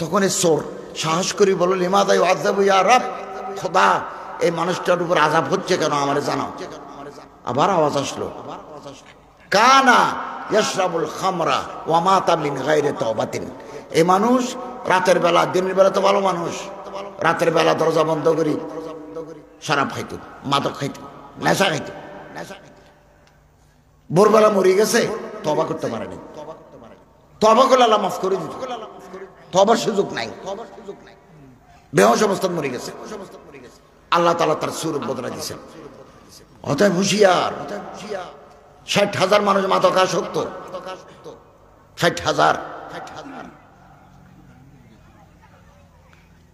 তখন এই চোর সাহস করি বলল, লিমাদা ইউআযাবু ইয়া রাব, খোদা এই মানুষটার উপর আযাব হচ্ছে কেন আমারে জানাও। আবার আওয়াজ আসলো, কানা ইয়াশরাবুল খামরা ওয়া মাতা মিন গায়রি তাওবাতিন, এই মানুষ রাতের বেলা, দিনের বেলা তো ভালো মানুষ, রাতের বেলা দরজা বন্ধ করি শরাব খাইতো, মাদক খাইতো, নেশা খাইতো, ভোরবেলা মরে গেছে, তওবা করতে পারেনি, তওবা করলে আল্লাহ মাফ করে দিত, তওবার সুযোগ নাই, বেহুশ অবস্থায় মরে গেছে, আল্লাহ তাআলা তার সুরত বদলে দিয়েছেন। অতএব হুঁশিয়ার, ৬০,০০০ মানুষ মাদকাসক্ত, ৬০,০০০,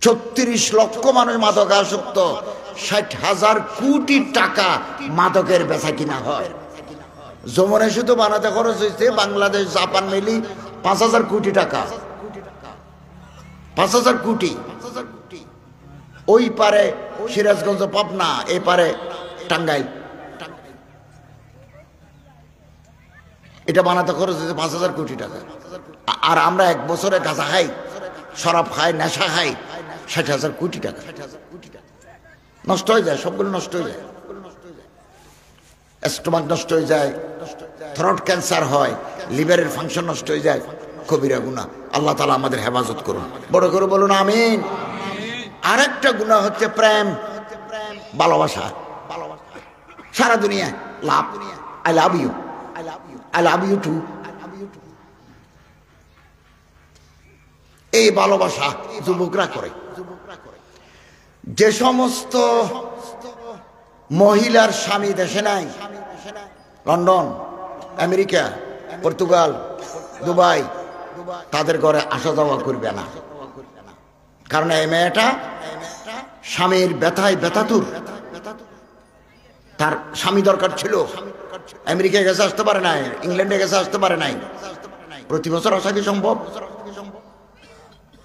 ৩৬ লক্ষ মানুষ মাদকাসক্ত, ৬০,০০০ কোটি টাকা মাদকের বেচা কিনা হয়। যমুনা শুধু বানাতে খরচ হয়েছে বাংলাদেশ জাপান মিলি ৫,০০০ কোটি টাকা, ৫,০০০ কোটি। ওই পারে সিরাজগঞ্জ, পাবনা, এই পারে টাঙ্গাইল, এটা বানাতে খরচ হয়েছে ৫,০০০ কোটি টাকা। আর আমরা এক বছরে গাঁজা খাই, শরাব খাই, নেশা খাই, ৬০,০০০ কোটি টাকা নষ্ট হয়ে যায়, সবগুলো নষ্ট হয়ে যায়, স্টোমাক নষ্ট হয়ে যায়, থ্রোট ক্যান্সার হয়, লিভারের ফাংশন নষ্ট হয়ে যায়, কবিরা গুনাহ। আল্লাহ তাআলা আমাদের হেফাজত করুন, বড় করে বলুন আমিন। আরেকটা গুনাহ হচ্ছে প্রেম, ভালোবাসা, সারা দুনিয়া love, I love you, I love you too, এই ভালোবাসা যুবকরা করে। যে সমস্ত মহিলার স্বামী দেশে নাই, লন্ডন, আমেরিকা, পর্তুগাল, দুবাই, তাদের ঘরে আসা যাওয়া করবে না, কারণ এই মেয়েটা স্বামীর ব্যথায় ব্যথাতুর, তার স্বামী দরকার ছিল, আমেরিকায় গেছে আসতে পারে নাই, ইংল্যান্ডে গেছে আসতে পারে নাই, প্রতি বছর আসা কি সম্ভব?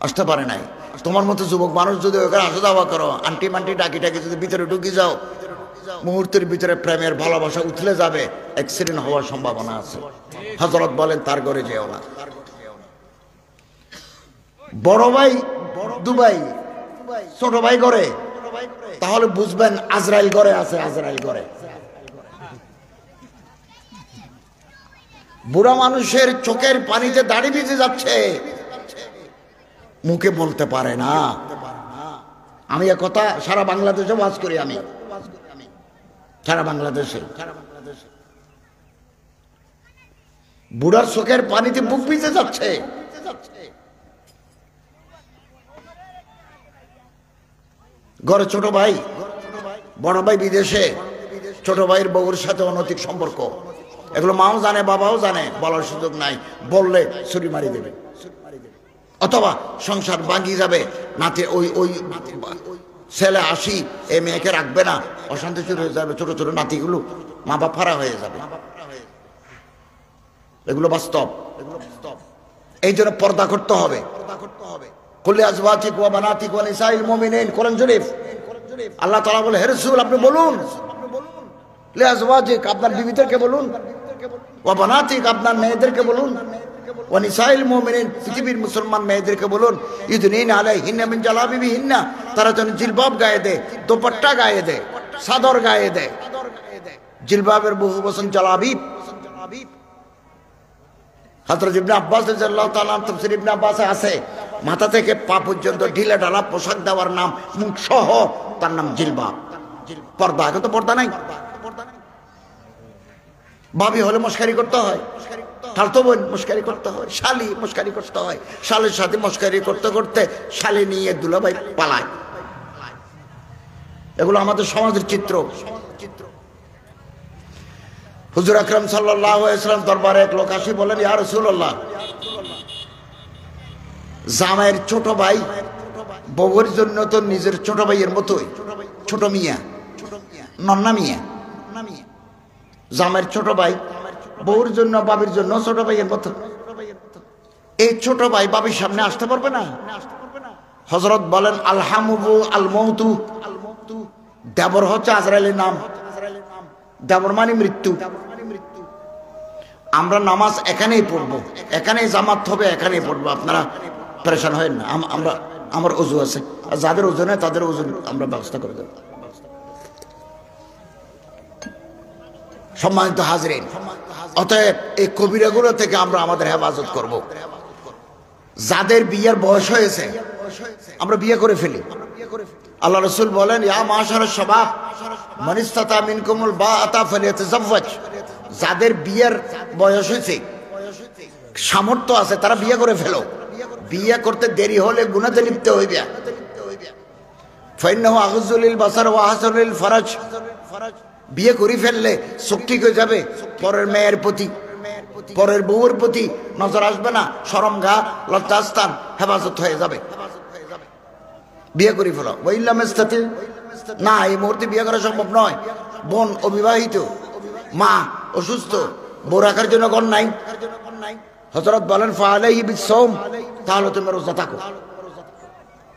আসতে পারে নাই। তোমার মতো যুবক মানুষ যদি ওখানে আসা যাওয়া করো, আন্টি মান্টি ডাকি ডাকি যদি ভিতরে ঢুকে যাও, মুহূর্তের ভিতরে প্রেমের ভালোবাসা উথলে যাবে, অ্যাক্সিডেন্ট হওয়ার সম্ভাবনা আছে। হযরত বলেন তার ঘরে যেও না। বড় ভাই দুবাই, ছোট ভাই ঘরে, তাহলে বুঝবেন আজরাইল ঘরে আছে, আজরাইল ঘরে। বুড়া মানুষের চোখের পানিতে দাড়ি ভিজে যাচ্ছে, মুখে বলতে পারে না। আমি একথা সারা বাংলাদেশে ওয়াজ করি, আমি সারা বাংলাদেশে, বুড়ার চোখের পানিতে বুক ভিজে যাচ্ছে। ঘরে ছোট ভাই, বড় ভাই বিদেশে, ছোট ভাইয়ের বউর সাথে অনৈতিক সম্পর্ক, এগুলো মাও জানে, বাবাও জানে, বলার সুযোগ নাই, বললে ছুরি মারি দেবে, অথবা সংসার ভাঙিয়ে যাবে। নাতে ওই ওই ছেলে আসি এই মেয়েকে রাখবে না, অশান্তি শুরু হয়ে যাবে, ছোট ছোট নাতিগুলো মা বাপ ফারা হয়ে যাবে। এগুলো বাস্তব। এই জন্য পর্দা করতে হবে। কুল্লি আজওয়াজিক ওয়া বানাতিক ওয়া নিসাইল মুমিনিন, কোরআন শরীফ। আল্লাহ তাআলা বলে, হে রাসূল আপনি বলুন, লি আজওয়াজিক আপনার বিবিদেরকে বলুন, ওয়া বানাতিক আপনার মেয়েদেরকে বলুন, ওয়ানিসাইল মুমিনিন, পৃথিবীর মুসলমান মেয়েদেরকে বলুন ইউদনিনা আলাইহিন্না মিন জালাবিবিহিন্না, তারা যেন জিলবাব গায়ে দেয়, দোপাট্টা গায়ে দেয়, চাদর গায়ে দেয়। জিলবাবের বহু বচন জালাবিব। হযরত ইবনে আব্বাস রাদিয়াল্লাহু তাআলা তাফসীর ইবনে আব্বাসে আছে, মাথা থেকে পা পর্যন্ত ঢিলা ঢালা পোশাক দেওয়ার নাম, মুখ সহ তার নাম জিলবাব। পর্দা, এখন তো পর্দা নাই। ভাবি হলে মস্কারি করতে হয়, খালতো বোন মস্কারি করতে হয়, শালি মস্কারি করতে হয়, শালের সাথে মস্কারি করতে করতে শালি নিয়ে দুলাভাই পালায়। এগুলো আমাদের সমাজের চিত্র। হুজুর আকরাম সাল্লাল্লাহু আলাইহি ওয়াসাল্লাম দরবারে এক লোক আসি, বলেন ইয়া রাসূলুল্লাহ, জামাইয়ের ছোট ভাই বউয়ের জন্য তো নিজের ছোট ভাইয়ের মতোই, ছোট মিয়া, নন্না মিয়া। জামাইয়ের ছোট ভাই বউর জন্য, বাবির জন্য ছোট ভাইয়ের মতো। এই ছোট ভাই বাবির সামনে আসতে পারবে না। হযরত বলেন আলহামুবু আল মৌতু, দেবর হচ্ছে আজরাইলের নাম। দেবর মানে মৃত্যু। আমরা নামাজ এখানেই পড়বো, এখানেই জামাত হবে, এখানেই পড়বো, আপনারা পরেশান হয় না। আমরা, আমার ওযু আছে, আর যাদের ওযু নেই তাদের ওযু আমরা ব্যবস্থা করে দেব। সম্মানিত হাজরিন, অতএব এই কবিরাগুলো থেকে আমরা আমাদের হেফাজত করব। যাদের বিয়ের বয়স হয়েছে আমরা বিয়ে করে ফেলি। আল্লাহ রাসূল বলেন ইয়া মাশারাশ শাবাব মান ইসতাতা মিনকুমুল বাআতা ফালিয়াতাযাওয়াজ, যাদের বিয়ের বয়স হয়েছে, সামর্থ্য আছে, তারা বিয়ে করে ফেলো। বিয়ে করতে দেরি হলে গুনাহে লিপ্ত হইবে। ফাইন্নাহু আগুযু লিল বাসার ওয়া আহসানু লিল ফারাজ, বিয়ে করে ফেললে চোখ ঠিক হয়ে যাবে, পরের মেয়ের প্রতি, পরের বউয়ের প্রতি নজর আসবে না, শরম গা লজ্জাস্থান হেফাজত হয়ে যাবে। বিয়ে করে ফেলো। ওয়াইল্লাম ইস্তাতি, না এই মুহূর্তে বিয়ে করা সম্ভব নয়। বোন অবিবাহিত, মা অসুস্থ, বউ রাখার জন্য ঘর নাই, হযরত বলেন ফাআলাইহি বিসসাওম, তাহলে তুমি রোজা থাকো,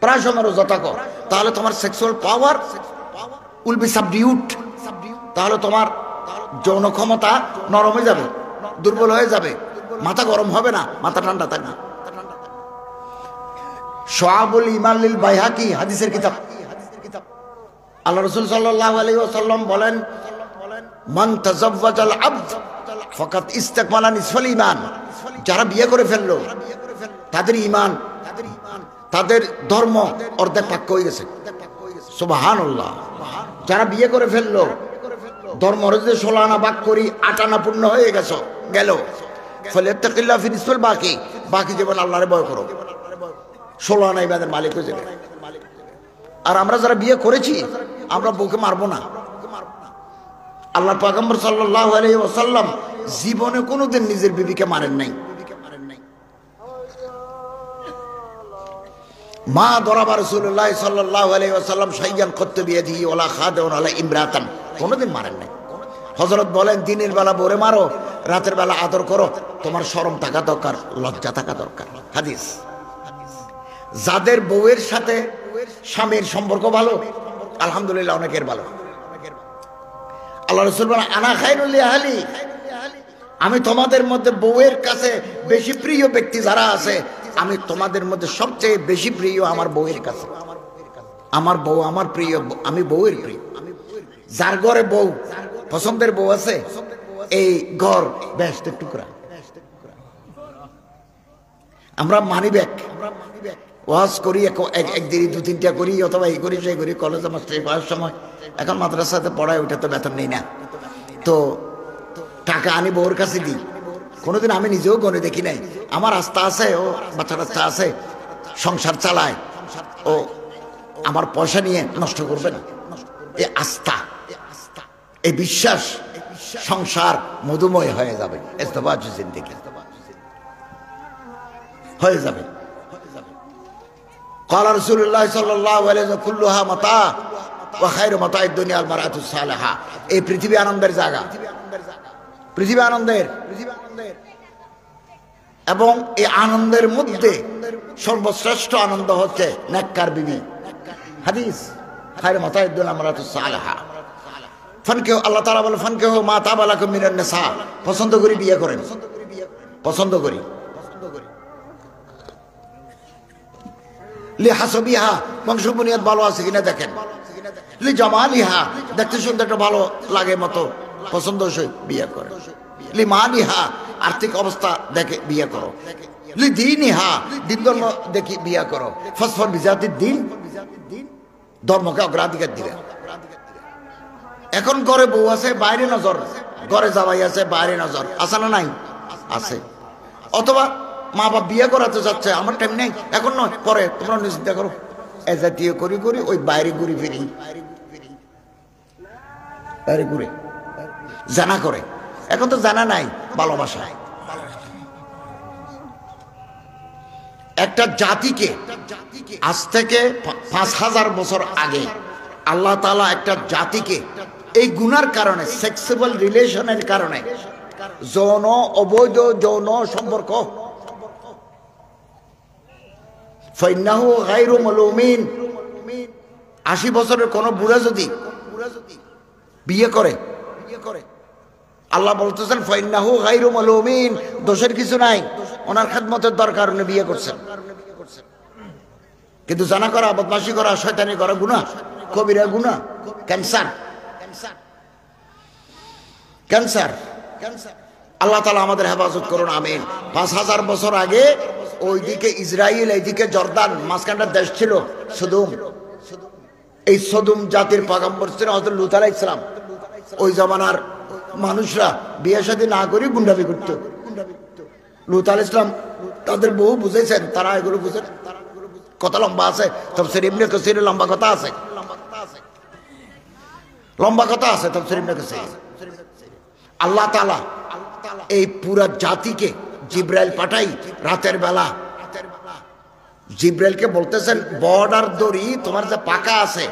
প্রায় সময় রোজা থাকো, তাহলে তোমার সেক্সুয়াল পাওয়ার উইল বি সাবডিউট, তাহলে তোমার যৌন ক্ষমতা নরম হয়ে যাবে, দুর্বল হয়ে যাবে, মাথা গরম হবে না, মাথা ঠান্ডা থাকবে। শুআবুল ঈমান লিল বাইহাকি, হাদিসের কিতাব। আল্লাহ রাসূল সাল্লাল্লাহু আলাইহি ওয়াসাল্লাম বলেন মান তাযাওয়াজাল আবদ ফাকাত ইসতাকমালা নিসফাল ঈমান, যারা বিয়ে করে ফেললো তাদের ঈমান, তাদের ধর্ম অর্ধেক পাক্কা হয়ে গেছে। সুবহানাল্লাহ। যারা বিয়ে করে ফেললো ধর্ম যদি 16 আনা ভাগ করি 8 আনা পূর্ণ হয়ে গেল। ফালিয়াত্তাকিল্লাহ ফি নিসফিল বাকি, বাকি জীবন আল্লাহরে ভয় করো, 16 আনা ইবাদের মালিক হয়ে যাবে। আর আমরা যারা বিয়ে করেছি আমরা বউকে মারবো না। আল্লাহ পয়গম্বর সাল্লাল্লাহু আলাইহি ওয়াসাল্লাম জীবনে কোনোদিন নিজের বিবিকে মারেন নাই। মা দরাবা রাসূলুল্লাহ সাল্লাল্লাহু আলাইহি ওয়াসাল্লাম শাইয়ান কত্ত বিয়াদিহি ওয়ালা খাদাউন আলা ইমরাতান, কোনোদিন মারেন নাই। হযরত বলেন দিনের বেলা বরে মারো, রাতের বেলা আদর করো, তোমার শরম থাকা দরকার, লজ্জা থাকা দরকার। হাদিস। যাদের বউয়ের সাথে স্বামীর সম্পর্ক ভালো, আলহামদুলিল্লাহ অনেকের ভালো। আল্লাহ রাসূল বলেন আনা খায়রুল লিআহলি, আমি তোমাদের মধ্যে বউয়ের কাছে বেশি প্রিয় ব্যক্তি যারা আছে, আমি তোমাদের মধ্যে সবচেয়ে বেশি প্রিয় আমার বউয়ের কাছে। আমার বউ আমার প্রিয়, আমি বউয়ের প্রিয়। যার ঘরে বউ পছন্দের বউ আছে, এই ঘর বেহেশতের টুকরা। আমরা মানি ব্যাগ ওয়াজ করি, একদিন 2-3টা করি, অথবা এই করি সেই করি, কলেজে মাস্টারি পড়ার সময়। এখন মাদ্রাসাতে পড়ায়, ওইটা তো বেতন নেই না, তো টাকা আনি বউর কাছে দিই। কোনোদিন আমি নিজেও গনে দেখি নাই। আমার আস্থা আছে, ও বাচ্চা টাচ্চা আছে, সংসার চালায়, ও আমার পয়সা নিয়ে নষ্ট করবে না। এই আস্থা, এই বিশ্বাস, সংসার মধুময় হয়ে যাবে, ইজতবাজ জিন্দেগি হয়ে যাবে। قال رسول الله صلى الله عليه وسلم كلها متاع وخير متاع الدنيا المرأة الصالحة। এই পৃথিবী আনন্দের জায়গা, পৃথিবী আনন্দের, এবং এই আনন্দের মধ্যে সর্বশ্রেষ্ঠ আনন্দ হচ্ছে নেককার বিবি। হাদিস খায়রু মাতাঈদ দুনিয়া মারাতুস সালিহা। ফানকিহু, আল্লাহ তাআলা বলে ফানকিহু মা তাবা লাকুম মিনান নিসা, পছন্দ করি বিয়ে করেন, পছন্দ করি। লি হাসবিহা, বংশ বুনিয়াদ ভালো আছে কিনা দেখেন। লি জামালিহা, দেখতে শুনতে একটা ভালো লাগে মতো পছন্দসই বিয়ে করে। লি মালিহা, আর্থিক অবস্থা দেখে বিয়ে করো। লি দীনিহা, দিন ধর্ম দেখি বিয়ে করো। ফসফর বিজাতির দিন, ধর্মকে অগ্রাধিকার দিবে। এখন ঘরে বউ আছে বাইরে নজর, ঘরে জামাই আছে বাইরে নজর, আছে না নাই? আছে। অথবা মা বাপ বিয়ে করাতে যাচ্ছে, আমার টাইম নেই, এখন নয়, পরে, তোমরা চিন্তা করো। এ জাতীয় করি করি ওই বাইরে ঘুরি ফিরি, বাইরে ঘুরে জানা করে। এখন তো জানা নাই, ভালোবাসা। একটা জাতিকে আজ থেকে 5000 বছর আগে আল্লাহ তাআলা একটা জাতিকে এই গুনার কারণে, সেক্সুয়াল রিলেশনের কারণে, যৌন অবৈধ যৌন সম্পর্ক, ফাইন্নাহু গায়রু মালুমিন, 80 বছরের কোন বুড়া যদি বিয়ে করে, আল্লাহ বলতেছেন ফাইন্নাহু গায়রু মালুমিন, দোষের কিছু নাই, ওনার খেদমতের দরকার, উনি বিয়ে করছেন। কিন্তু জানা করা, বদমাশি করা, শয়তানি করা গুনাহ, কবিরা গুনাহ, ক্যান্সার। ক্যান্সার। আল্লাহ তাআলা আমাদের হেফাজত করুন, আমিন। 5000 বছর আগে ওইদিকে ইসরায়েল, এইদিকে জর্দান, মাঝখানটা দেশ ছিল সদুম। এই সদুম জাতির পয়গম্বর ছিলেন হযরত লূত আলাইহিস সালাম। ওই জামানার মানুষরা বিয়ে শাদী না করে গুন্ডামি করত। লূত আলাইহিস সালাম তাদের বহু বুঝেছেন, তারা এগুলো বুঝেন। কথা লম্বা আছে, তাফসীর ইবনে কাসিরে লম্বা কথা আছে, লম্বা কথা আছে তাফসীর ইবনে কাসির। আল্লাহ তাআলা এই পুরা জাতিকে জিব্রাইল পাঠাই রাতের বেলা। জিব্রাইলকে বলতেছেন, বর্ডার দড়ি তোমার যে পাকা আছে,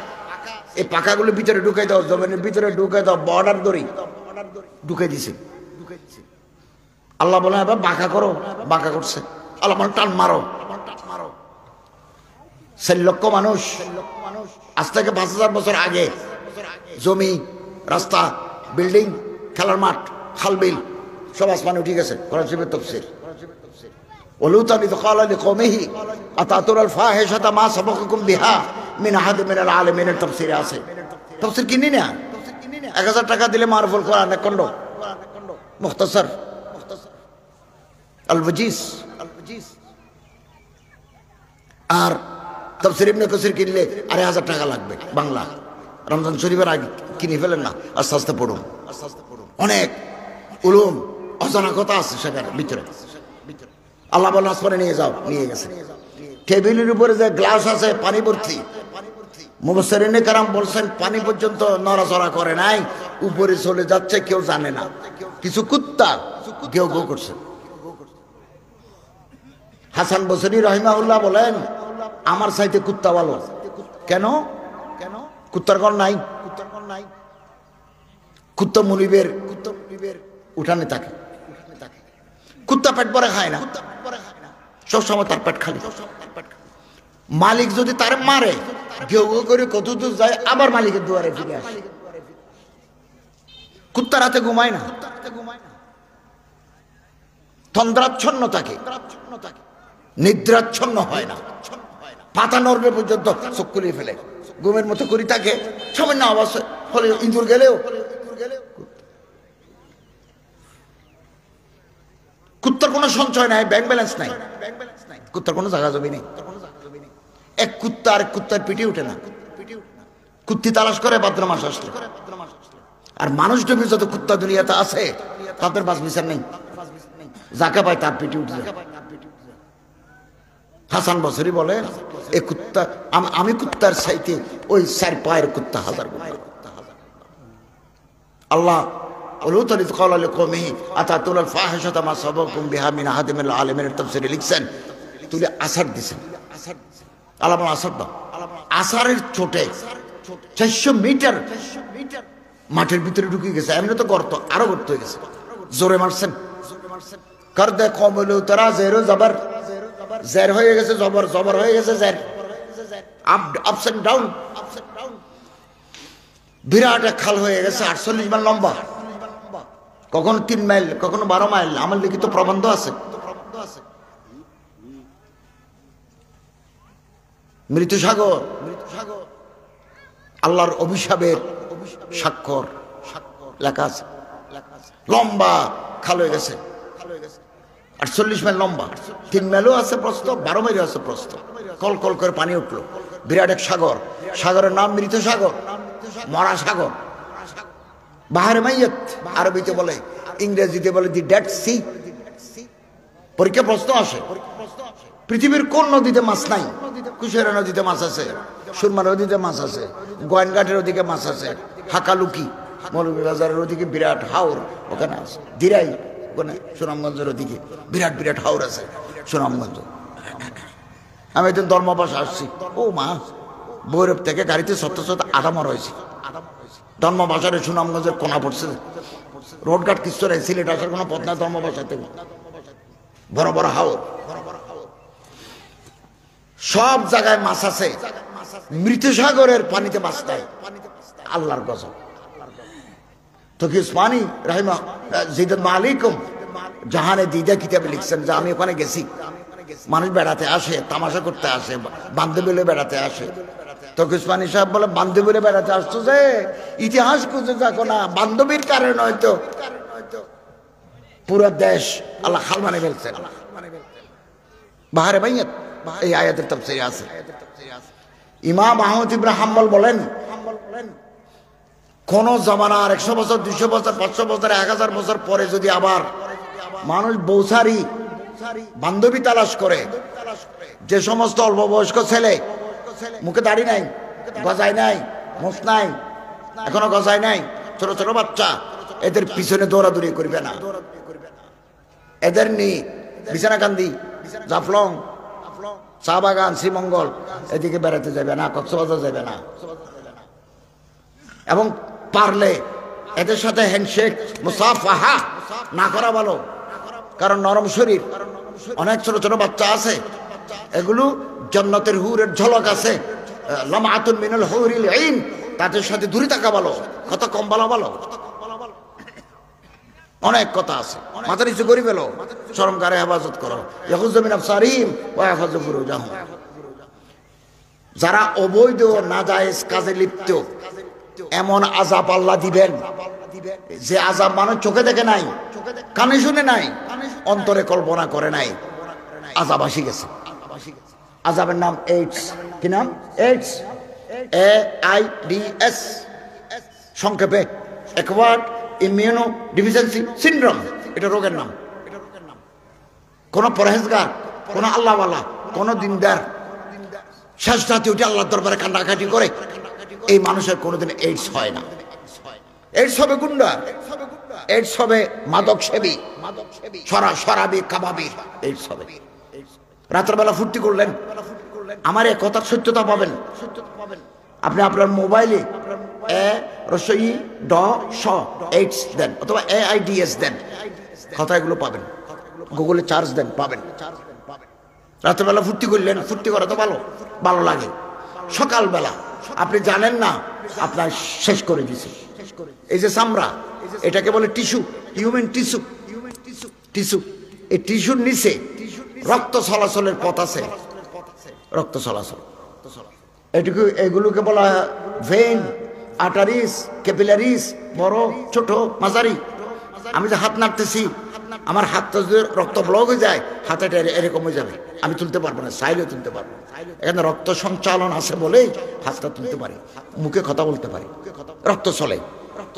এই পাকাগুলো ভিতরে ঢুকাই দাও, জমিনের ভিতরে ঢুকাই দাও, বর্ডার দড়ি ঢুকাই দিছে। আল্লাহ বলে এবার বাঁকা করো, বাঁকা করছে। আল্লাহ বলে টান মারো। 4 লক্ষ মানুষ আজ থেকে 5000 বছর আগে জমি, রাস্তা, বিল্ডিং, খেলার মাঠ, খালবিল সব আসমানে উঠে গেছে। কোরআন শরীফের তাফসীর। ওলুতান ইয ক্বালা লিকওমিহি আতাতুল ফাহিশাতা মা সাবাকাকুম বিহা মিন আহাদ মিনাল আলামিন, তাফসীরে আছে। তাফসীর কিনি না, 1000 টাকা দিলে মারফুল কোরআন এক খণ্ড, মুখতাসার আল ওয়াজিজ। আর তাফসীর ইবনে কাসির কিনলে 1000 টাকা লাগবে বাংলা। রমজান শরীফের আগে কিনে ফেলেন না, আস্তে আস্তে পড়ুন। অনেক উলুম, অজানা কথা আছে সেখানে ভিতরে। আল্লাহ বলেন আসমানে নিয়ে যাও, নিয়ে গেছে। টেবিলের উপরে যে গ্লাস আছে পানি ভর্তি, মুফাসসিরিনে কেরাম বলছেন পানি পর্যন্ত নড়াচড়া করে নাই, উপরে চলে যাচ্ছে, কেউ জানে না। কিছু কুত্তা কেউ গো করছে। হাসান বসরি রাহিমাহুল্লাহ বলেন, আমার চাইতে কুত্তা ভালো। কেন? কুত্তার ঘর নাই? কুত্তা মুনিবের উঠানে থাকে। কুত্তা পেট ভরে খায় না, সবসময় তার পেট খালি। মালিক যদি তার মারে, কেউ করে কত দূর যায়, আবার মালিকের দুয়ারে ফিরে আসে। কুত্তা রাতে ঘুমায় না, তন্দ্রাচ্ছন্ন থাকে, নিদ্রাচ্ছন্ন হয় না, পাতা নড়বে পর্যন্ত চোখ খুলিয়ে ফেলে, ঘুমের মতো করি থাকে। সামান্য আওয়াজ হলে ইঁদুর গেলেও। কুত্তার কোনো সঞ্চয় নাই, ব্যাংক ব্যালেন্স নাই, কুত্তার কোনো জায়গা জমি নেই। এক কুত্তা আরেক কুত্তার পিঠে উঠে না, কুত্তি তালাশ করে ভাদ্র মাস আসলে। আর মানুষ জমি যত কুত্তা দুনিয়াতে আছে, তাদের বাস বিচার নেই, যাকে পায় তার পিঠে উঠে যায়। হাসান বসরি বলে, এ কুত্তা, আমি কুত্তার চাইতে ওই 4 পায়ের কুত্তা 1000 গুণ। আল্লাহ লিখছেন, তুলে আসার দিছেন। আল্লাহ আসার দাও। আসারের চোটে 400 মিটার মাঠের ভিতরে ঢুকে গেছে। এমনি তো গর্ত, আরো গর্ত হয়ে গেছে। জোরে মারছেন। কর দে কমলু তারা জেরো জবর, জের হয়ে গেছে জবর, জবর হয়ে গেছে জের, আপস এন্ড ডাউন। বিরাট এক খাল হয়ে গেছে, 48 মাইল লম্বা, কখনো 3 মাইল, কখনো 12 মাইল। আমার লিখিত প্রবন্ধ আছে। মৃত্যু সাগর, আল্লাহর অভিশাপের স্বাক্ষর লেখা আছে। লম্বা খাল হয়ে গেছে, 48 মাইল লম্বা, 3 মাইলও আছে প্রস্থ, 12 মাইলও আছে প্রস্থ। কল কল করে পানি উঠলো, বিরাট এক সাগর। সাগরের নাম মৃত সাগর, মরা সাগর, বাহারে মাইয়াত আরবিতে বলে, ইংরেজিতে বলে দি ডেড সি। পরীক্ষা প্রশ্ন আসে, পৃথিবীর কোন নদীতে মাছ নাই? কুশিয়ারা নদীতে মাছ আছে, সুরমা নদীতে মাছ আছে, গোয়েনঘাটের ওদিকে মাছ আছে, হাকালুকি মৌলভীবাজারের ওদিকে বিরাট হাওর ওখানে আছে, দিরাই ওখানে সুনামগঞ্জের ওদিকে বিরাট বিরাট হাওর আছে সুনামগঞ্জ। আমি একদিন ধর্মবাসা আসছি, ও মা, ভৈরব থেকে গাড়িতে সত্য সত্য আধা মরা হয়েছে। ধর্মবাসারে সুনামগঞ্জের কোনা পড়ছে, রোডঘাট কিছু নেই, সিলেট আসার কোনো পথ নাই ধর্মবাসা থেকে। বড় বড় হাওর, সব জায়গায় মাছ আছে, মৃত সাগরের পানিতে মাছ নাই। আল্লাহর গজব। তকি উসমানী রাহিমা জিদাত মালিকুম জাহানে দিদা কিতাবে লিখছেন যে আমি ওখানে গেছি, মানুষ বেড়াতে আসে, তামাশা করতে আসে, বান্ধবীলে বেড়াতে আসে। তকি উসমানী সাহেব বলে, বান্ধবীলে বেড়াতে আসছো যে ইতিহাস খুঁজে থাকো না, বান্ধবীর কারণে হয়তো পুরো দেশ আল্লাহ খাল মানে ফেলছেন। বাহারে মাইয়াত এই আয়াতের তাফসীরে আছে। ইমাম আহমদ ইবনে হাম্বল বলেন, কোন জামানার 100 বছর, 200 বছর, 500 বছর, 1000 বছর পরে যদি আবার মানুষ বৌসারি বান্ধবী তালাশ করে, যে সমস্ত অল্প বয়স্ক ছেলে মুখে দাড়ি নাই, গজায় নাই, মুখ নাই, এখনো গজায় নাই, ছোট ছোট বাচ্চা, এদের পিছনে দৌড়াদৌড়ি করবে না। এদের নিয়ে বিছানাকান্দি, জাফলং, চা বাগান, শ্রীমঙ্গল এদিকে বেড়াতে যাবে না, কক্সবাজার যাবে না। এবং পারলে এদের সাথে হ্যান্ডশেক, মুসাফাহা না করা ভালো, কারণ নরম শরীর, অনেক ছোট ছোট বাচ্চা আছে, এগুলো জান্নাতের হুরের ঝলক আছে, লামাতুন মিনাল হুরিল আইন, তাদের সাথে দূরে থাকা ভালো, কথা কম বলা ভালো। অনেক কথা আছে, মাথা নিচু করি ফেলো, শরমগারে হেফাজত করো। ইয়াখুযু মিন আবসারিহিম ওয়া ইয়াহফাযু ফুরুজাহুম। যারা অবৈধ নাজায়েজ কাজে লিপ্ত, এমন আযাব আল্লাহ দিবেন যে আযাব মানুষ চোখে দেখে নাই, কানে শুনে নাই, অন্তরে কল্পনা করে নাই। আযাব আসি গেছে। আযাবের নাম এইডস। কি নাম? এইডস, AIDS, সংক্ষেপে অ্যাকোয়ার্ড ইমিউনো ডিফিসিয়েন্সি সিনড্রোম। এটা রোগের নাম। কোন পরহেজগার, কোন আল্লাহওয়ালা, কোন দিনদার শেষ রাতে উঠে আল্লাহর দরবারে কান্নাকাটি করে, এই মানুষের কোনোদিন এইডস হয় না। এইডস হবে গুন্ডা, এইডস হবে মাদক সেবী, শরাবি কাবাবি, এইডস হবে। রাত্রবেলা ফুর্তি করলেন, আমার এই কথার সত্যতা পাবেন আপনি আপনার মোবাইলে AIDS দেন অথবা AIDS দেন, কথা এগুলো পাবেন, গুগলে চার্জ দেন, পাবেন। রাত্রবেলা ফুর্তি করলেন, ফুর্তি করা তো ভালো, ভালো লাগে। সকালবেলা আপনি জানেন না আপনার শেষ করে দিছে। এই যে চামড়া, এটাকে বলে টিস্যু, হিউম্যান টিস্যু। টিস্যু, এই টিস্যুর নিচে রক্ত চলাচলের পথ আছে, রক্ত চলাচল। এটুকু, এগুলোকে বলা হয় ভেইন, আর্টারিস, ক্যাপিলারিস, বড়, ছোট, মাঝারি। আমি যে হাত নাড়তেছি, আমার হাতটা যদি রক্ত ব্লক হয়ে যায়, হাতটা এরকম হয়ে যাবে, আমি তুলতে পারবো না, চাইলেও তুলতে পারবো না। এখানে রক্ত সঞ্চালন আছে বলেই হাতটা তুলতে পারি, মুখে কথা বলতে পারি, রক্ত চলে।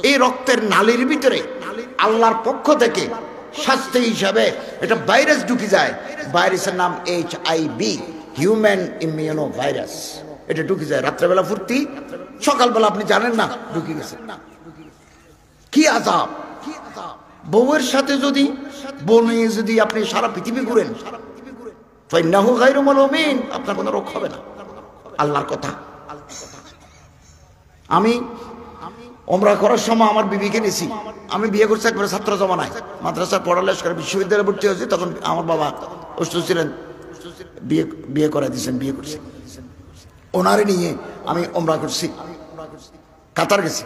এই রক্তের নালীর ভিতরে আল্লাহর পক্ষ থেকে শাস্তি হিসাবে এটা ভাইরাস ঢুকে যায়। ভাইরাসের নাম HIV, হিউম্যান ইমিউনো ভাইরাস। এটা ঢুকে যায়। রাত্রেবেলা ফুর্তি, সকালবেলা আপনি জানেন না ঢুকে গেছে। কি আযাব! বউয়ের সাথে যদি বনিয়ে যদি আপনি সারা পৃথিবী ঘুরেন, ফাইন্নাহু গায়রু মালুমিন, আপনার কোনো রোগ হবে না। আল্লাহর কথা। আমি ওমরা করার সময় আমার বিবিকে নিয়েছি। আমি বিয়ে করছি একবারে ছাত্র জমানায়, মাদ্রাসায় পড়ালেখা করে বিশ্ববিদ্যালয়ে ভর্তি হয়েছি। তখন আমার বাবা অসুস্থ ছিলেন, বিয়ে করে দিয়েছেন, বিয়ে করছি। ওনারে নিয়ে আমি ওমরা করছি, কাতার গেছি,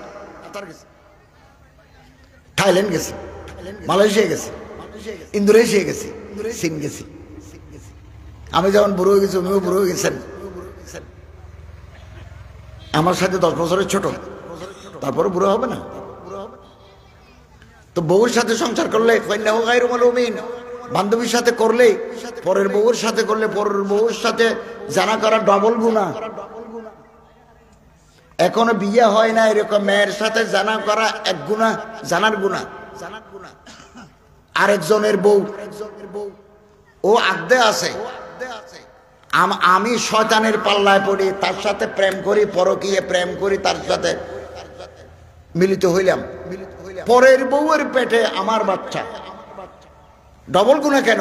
থাইল্যান্ড গেছি, মালয়েশিয়া গেছি, ইন্দোনেশিয়া গেছি, চীন গেছি। আমি যখন বুড়ো হয়ে গেছি, উনিও বুড়ো হয়ে গেছেন। আমার সাথে 10 বছরের ছোট, তারপরে বুড়ো হবে না? তো বউর সাথে সংসার করলে বান্ধবীর সাথে করলে, পরের বউর সাথে করলে, পরের বউর সাথে জানা করা ডবল গুনাহ। এখনো বিয়ে হয় না, এরকম মেয়ের সাথে জানা করা এক গুনাহ, জানার গুনাহ। আরেকজনের বউ ও আগদে আছে, আমি শয়তানের পাল্লায় পড়ি, তার সাথে প্রেম করি, পরকীয় প্রেম করি, তার সাথে মিলিত হইলাম, পরের বউয়ের পেটে আমার বাচ্চা। ডবল গুনাহ কেন?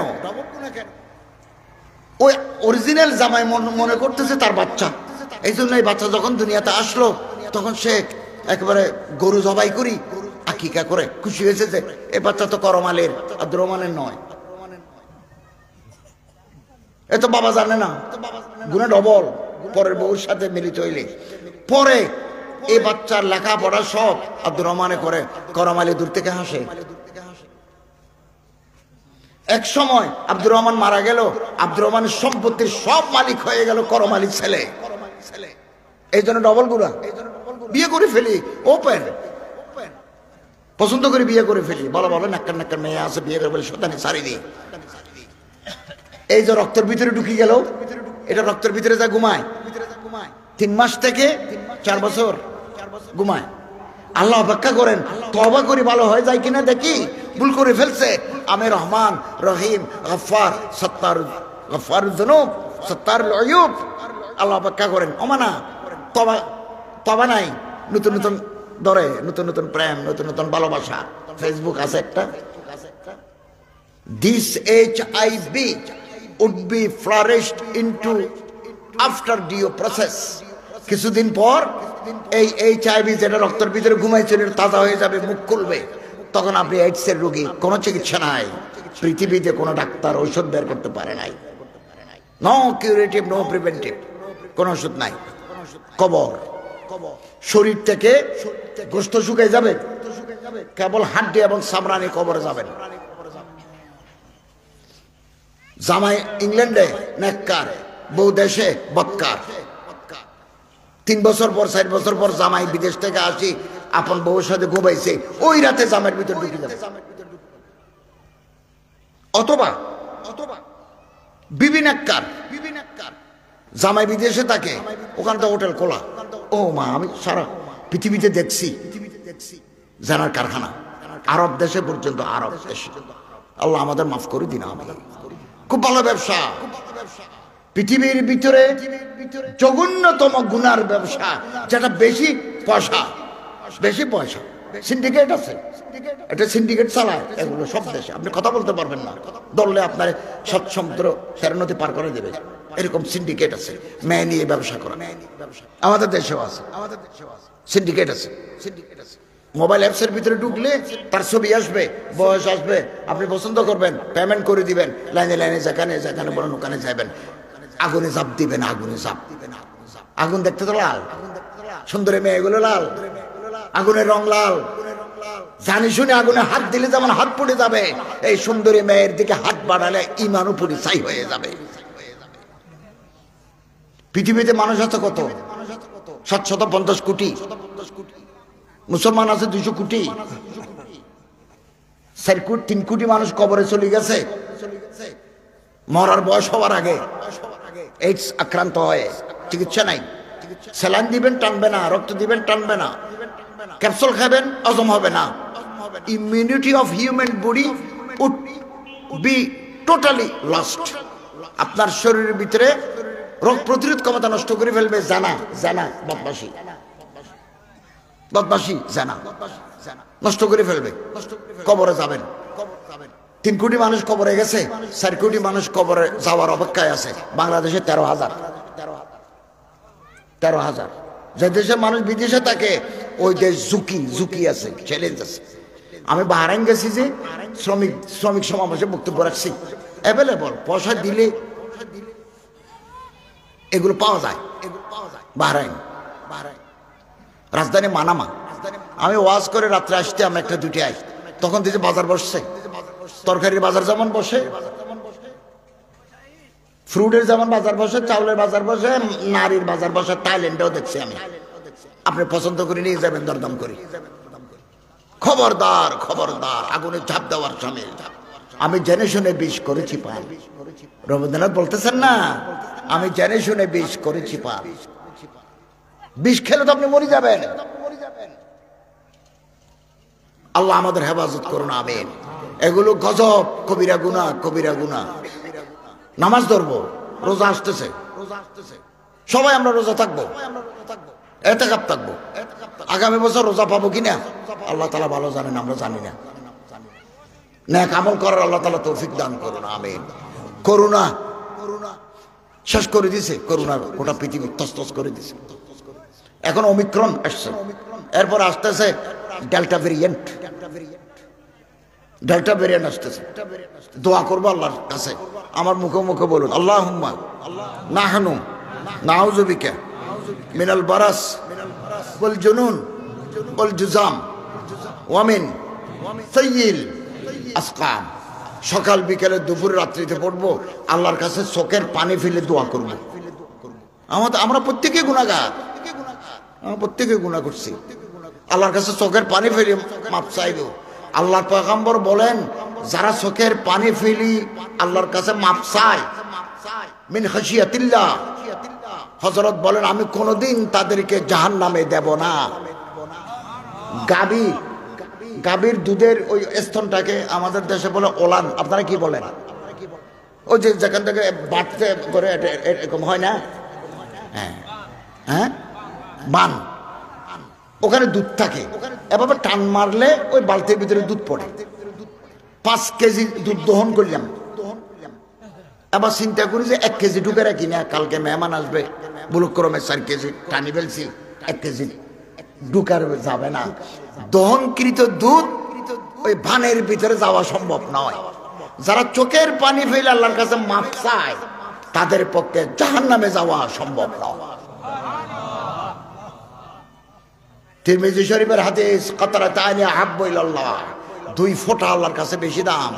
ওই অরিজিনাল জামাই মনে করতেছে তার বাচ্চা। এই জন্য এই বাচ্চা যখন দুনিয়াতে আসলো, তখন সে একেবারে গরু জবাই করি আকিকা করে খুশি হয়েছে যে এই বাচ্চা তো করম আলীর, আব্দুর রহমানের নয়। এ তো বাবা জানে না, গুনাহ ডবল পরের বউর সাথে মিলিত হইলে। পরে এই বাচ্চার লেখাপড়া সব আব্দুর রহমানে করে, করম আলী দূর থেকে হাসে। এক সময় আব্দুর রহমান মারা গেল, আব্দুর রহমানের সম্পত্তির সব মালিক হয়ে গেল করম আলীর ছেলে। এই জন্য ডবল গুনাহ। বিয়ে করে ফেলি, ওপেন পছন্দ করে বিয়ে করে ফেলি, বলো বলো নাক্কার নাক্কার মেয়ে আছে, বিয়ে করে ফেলি, শয়তানি ছাড়ি দিই। এই যে রক্তের ভিতরে ঢুকি গেল, এটা রক্তের ভিতরে যা ঘুমায় 3 মাস থেকে 4 বছর ঘুমায়। আল্লাহ অপেক্ষা করেন, তওবা করি ভালো হয়ে যায় কিনা দেখি। ভুল করে ফেলছে, আমি রহমান রহিম গফফার সত্তার, গফফারুয যুনুব সত্তারুল উয়ুব। আল্লাহ অপেক্ষা করেন, ওমানা তওবা নাই, নতুন নতুন ধরে, নতুন নতুন প্রেম, নতুন নতুন ভালোবাসা। ফেসবুক আছে একটা, this HIV would be flourished into after due process. কিছুদিন পর এই HIV যেটা রক্তের ভিতরে ঘুমাইছিল তাজা হয়ে যাবে, মুখ খুলবে, তখন আপনি এইডসের রোগী। কোনো চিকিৎসা নাই পৃথিবীতে, কোনো ডাক্তার ঔষধ বের করতে পারে নাই। নো কিউরেটিভ, নো প্রিভেন্টিভ, কোনো ওষুধ নাই। কবর, শরীর থেকে গোশত শুকিয়ে যাবে, কেবল হাড্ডি এবং চামড়া নিয়ে কবরে যাবেন। জামাই ইংল্যান্ডে নেককার, বউ দেশে বদকার। 3 বছর পর 4 বছর পর জামাই বিদেশ থেকে আসি, আপন বউর সাথে ঘুমাইছে, ওই রাতে জামাইয়ের ভিতর ঢুকে যাবে। অথবা বিবি নেককার, জামাই বিদেশে থাকে, ওখানে তো হোটেল খোলা। ও মা, আমি সারা পৃথিবীতে দেখছি জানার কারখানা, আরব দেশে পর্যন্ত, আরব দেশে। আল্লাহ আমাদের মাফ করে দিন। খুব ভালো ব্যবসা, পৃথিবীর ভিতরে জঘন্যতম গুনার ব্যবসা, যেটা বেশি পয়সা, সিন্ডিকেট আছে, এটা সিন্ডিকেট চালায় এগুলো সব দেশে। আপনি কথা বলতে পারবেন না, ধরলে আপনার 7 সমুদ্র 13 নদী পার করে দেবে, এরকম সিন্ডিকেট আছে। মেয়ে নিয়ে ব্যবসা করা আমাদের দেশেও আছে, সিন্ডিকেট আছে। মোবাইল অ্যাপসের ভিতরে ঢুকলে তার ছবি আসবে, বয়স আসবে, আপনি পছন্দ করবেন, পেমেন্ট করে দিবেন, লাইনে লাইনে যেখানে যেখানে বলেন ওখানে যাবেন, আগুনে চাপ দিবেন, আগুনে চাপ দিবেন। আগুন দেখতে তো লাল, সুন্দরী মেয়েগুলো লাল, আগুনের রং লাল। জানি শুনে আগুনে হাত দিলে যেমন হাত পুড়ে যাবে, এই সুন্দরী মেয়ের দিকে হাত বাড়ালে ইমানও পরিচয় হয়ে যাবে। পৃথিবীতে মানুষ আছে কত? 750 কোটি। মুসলমান আছে 200 কোটি। 3 কোটি মানুষ কবরে চলে গেছে মরার বয়স হওয়ার আগে, এইডস আক্রান্ত হয়ে। চিকিৎসা নাই, স্যালাইন দিবেন টানবে না, রক্ত দিবেন টানবে না, ক্যাপসুল খাবেন হজম হবে না। Immunity of human body would be totally lost. আপনার শরীরের ভিতরে রোগ প্রতিরোধ ক্ষমতা নষ্ট করে ফেলবে জানা বদমাশি জানা নষ্ট করে ফেলবে। কবরে যাবেন, 3 কোটি মানুষ কবরে গেছে, 4 কোটি মানুষ কবরে যাওয়ার অপেক্ষায় আছে। বাংলাদেশে 13,000। যে দেশের মানুষ বিদেশে থাকে ওই দেশ ঝুঁকি আছে, চ্যালেঞ্জ আছে। আমি বাহরাইন গেছি, যে শ্রমিক সমাবেশে বক্তব্য রাখছি, অ্যাভেলেবল, পয়সা দিলে এগুলো পাওয়া যায়। বাহরাইন রাজধানী মানামা। আমি ওয়াজ করে রাত্রে আসতে, আমি 1-2 আই, তখন দিকে বাজার বসছে, তরকারির বাজার যেমন বসে, ফ্রুটের যেমন বাজার বসে, চাউলের বাজার বসে, নারীর বাজার বসে। থাইল্যান্ডেও দেখছি আমি, আপনি পছন্দ করে নিয়ে যাবেন দরদাম করে। খবরদার খবরদার, আগুনে ঝাঁপ দেওয়ার সামিল। আমি জেনে শুনে বিষ করেছি পান। রবীন্দ্রনাথ বলতেছেন না, আমি জেনে শুনে বিষ করেছি পান। বিষ খেলে তো আপনি মরে যাবেন। আল্লাহ আমাদের হেফাজত করুন, আমিন। এগুলো গজব, কবিরা গুনাহ, কবিরা গুনাহ। নামাজ ধরবো, রোজা আসতেছে, সবাই আমরা রোজা থাকবো, এতেকাফ থাকবো। আগামী বছর রোজা পাবো কিনা আল্লাহ তাআলা ভালো জানেন, আমরা জানি না। নেক আমল করার আল্লাহ তাআলা তৌফিক দান করুন, আমিন। করোনা শেষ করে দিছে, করোনা গোটা পৃথিবী তছতছ করে দিছে। এখন ওমিক্রন আসছে, এরপর আসতেছে ডেল্টা ভেরিয়েন্ট। ডেল্টা ভেরিয়েন্ট আসতেছে। দোয়া করবো আল্লাহর কাছে, আমার মুখে মুখে বলুন আল্লাহুম্মা নাহনু নাউযু বিকা মিনাল বারাস ওয়াল জুনুন ওয়াল জুজাম ওয়া মিন সাইয়িল আসকাম। সকাল বিকেলে দুপুর রাত্রিতে পড়বো, আল্লাহর কাছে চোখের পানি ফেলে দোয়া করবো। আমরা প্রত্যেকে গুনাহগার, আমরা প্রত্যেকে গুনাহ করছি। আল্লাহর কাছে চোখের পানি ফেলে মাপ চাইব। আল্লাহর পয়গম্বর বলেন, যারা চোখের পানি ফেলি আল্লাহর কাছে মাপ চায় মিন খাশিয়াতিল্লাহ, হযরত বলেন আমি কোনোদিন তাদেরকে জাহান্নামে দেব না। গাভীর দুধের ওই স্তনটাকে আমাদের দেশে বলে ওলান, আপনারা কি বলেন? ওই যে যেখান থেকে বাড়তে করে এরকম হয় না, হ্যাঁ হ্যাঁ, বান, ওখানে দুধ থাকে। এভাবে টান মারলে ওই বালতির ভিতরে দুধ পড়ে। 5 কেজি দুধ দহন করলাম, এবার চিন্তা করি যে 1 কেজি ঢুকে রাখি না, কালকে মেহমান আসবে, বুলুক্রমে 4 কেজি টানি ফেলছি, 1 কেজি ঢুকার যাবে না। দহনকৃত দুধ ওই ভানের ভিতরে যাওয়া সম্ভব নয়। যারা চোখের পানি ফেলে আল্লাহর কাছে মাপ চায় তাদের পক্ষে জাহান্নামে যাওয়া সম্ভব নয়। তিরমিজি শরীফের হাদিস, কাতরাতানি আহাব্বু ইলাল্লাহ, 2 ফোঁটা আল্লাহর কাছে বেশি দাম।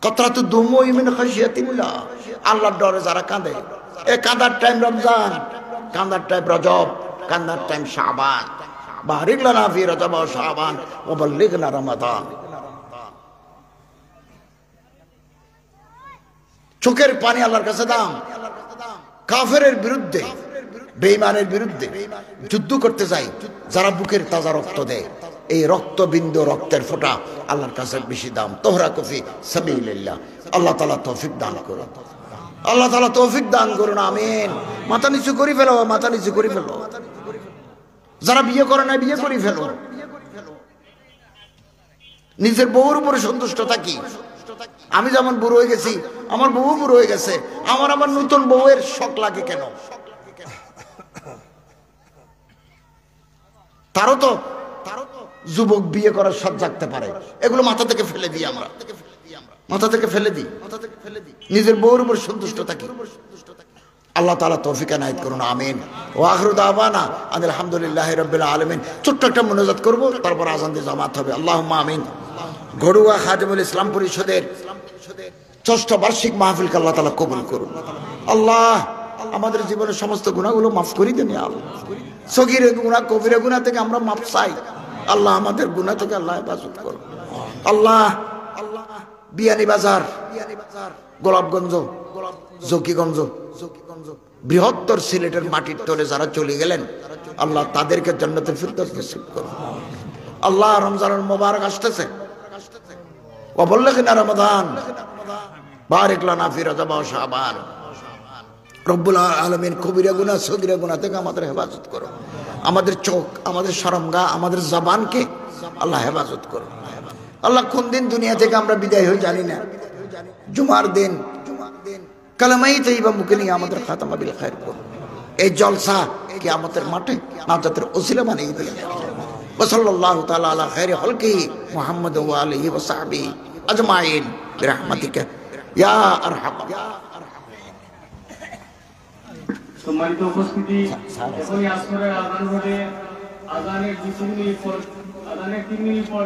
কাতরাতু দুমুই মিন খাশিয়াতিল্লাহ, আল্লাহর ডরে যারা কাঁদে। এই কাঁদার টাইম রমজান, কাঁদার টাইম রজব, কাঁদার টাইম শাবান। বারিক লানা ফি রজব ওয়া শাবান ওয়া বাল্লিগনা রমাদান। চোখের পানি আল্লাহর কাছে দাম। কাফেরের বিরুদ্ধে, বেঈমানের বিরুদ্ধে যুদ্ধ করতে যাই যারা বুকের তাজা রক্ত দেয়, এই রক্তবিন্দু, রক্তের ফোঁটা আল্লাহর কাছে বেশি দাম। তোহরা কফি সাবিলিল্লাহ। আল্লাহ তাআলা তৌফিক দান করুন, আল্লাহ তাআলা তৌফিক দান করুন, আমিন। মাথা নিচু করে ফেলো, মাথা নিচু করে ফেলো। যারা বিয়ে করে না বিয়ে করে ফেলো। নিজের বউর উপরে সন্তুষ্ট থাকি। আমি যেমন বুড়ো হয়ে গেছি, আমার বউ বুড়ো হয়ে গেছে, আমার আবার নতুন বউয়ের শখ লাগে কেন? তারও তো যুবক বিয়ে করার শখ জাগতে পারে। এগুলো মাথা থেকে ফেলে দিই, আমরা মাথা থেকে ফেলে দিই, নিজের বউর উপর সন্তুষ্ট থাকি। আল্লাহ তাআলা তৌফিক এনায়েত করুন, আমিন। ওয়া আখিরু দাওয়ানা আলহামদুলিল্লাহি রাব্বিল আলামিন। ছোট্ট একটা মুনাজাত করব, তারপর আযান দিয়ে জামাত হবে। আল্লাহুম্মা আমিন। গড়ুয়া খাদিমুল ইসলাম পরিষদের 6ষ্ঠ বার্ষিক মাহফিলকে আল্লাহ তাআলা কবুল করুন। আল্লাহ আমাদের জীবনের সমস্ত গুনাহগুলো মাফ করে দেন ইয়া আল্লাহ। সগীরা গুনাহ, কবিরা গুনাহ থেকে আমরা মাফ চাই। আল্লাহ আমাদের গুনাহ থেকে আল্লাহ হেফাজত করুন। আল্লাহ বিয়ানী বাজার, গোলাপগঞ্জ, জকিগঞ্জ, বৃহত্তর সিলেটের মাটির তলে যারা চলে গেলেন, আল্লাহ তাদেরকে জান্নাতুল ফিরদাউস নসিব করুন। আল্লাহ রমজানুল মুবারক আসতেছে, ওয়া বাল্লিগনা রমাদান, বারিক লানা ফি রজব ওয়া শাবান। রব্বুল আলামিন কবিরা গুনাহ, সগীরা গুনাহ থেকে আমাদের হেফাজত করো। আমাদের চোখ, আমাদের শরমগাহ, আমাদের জবানকে আল্লাহ হেফাজত করো। আল্লাহ কোন দিন দুনিয়া থেকে আমরা বিদায় হই জানি না। জুমার দিন কালামাই তাইয়্যিবা মুখে নিয়ে আমাদের খাতামা বিল খায়র করো। এই জলসা কিয়ামতের মাঠে নাজাতের ওসিলা বানিয়ে দিলেন। ওয়া সাল্লাল্লাহু তাআলা আলা খায়রি খালকিহি মুহাম্মদ ওয়া আলিহি ওয়া সাহবিহি আজমাইন বিরহমাতিকা ইয়া আরহামার। সম্মানিত উপস্থিতি, এখনই আসরের আযান হবে। আযানের 2 মিনিট পর, আযানের 3 মিনিট পর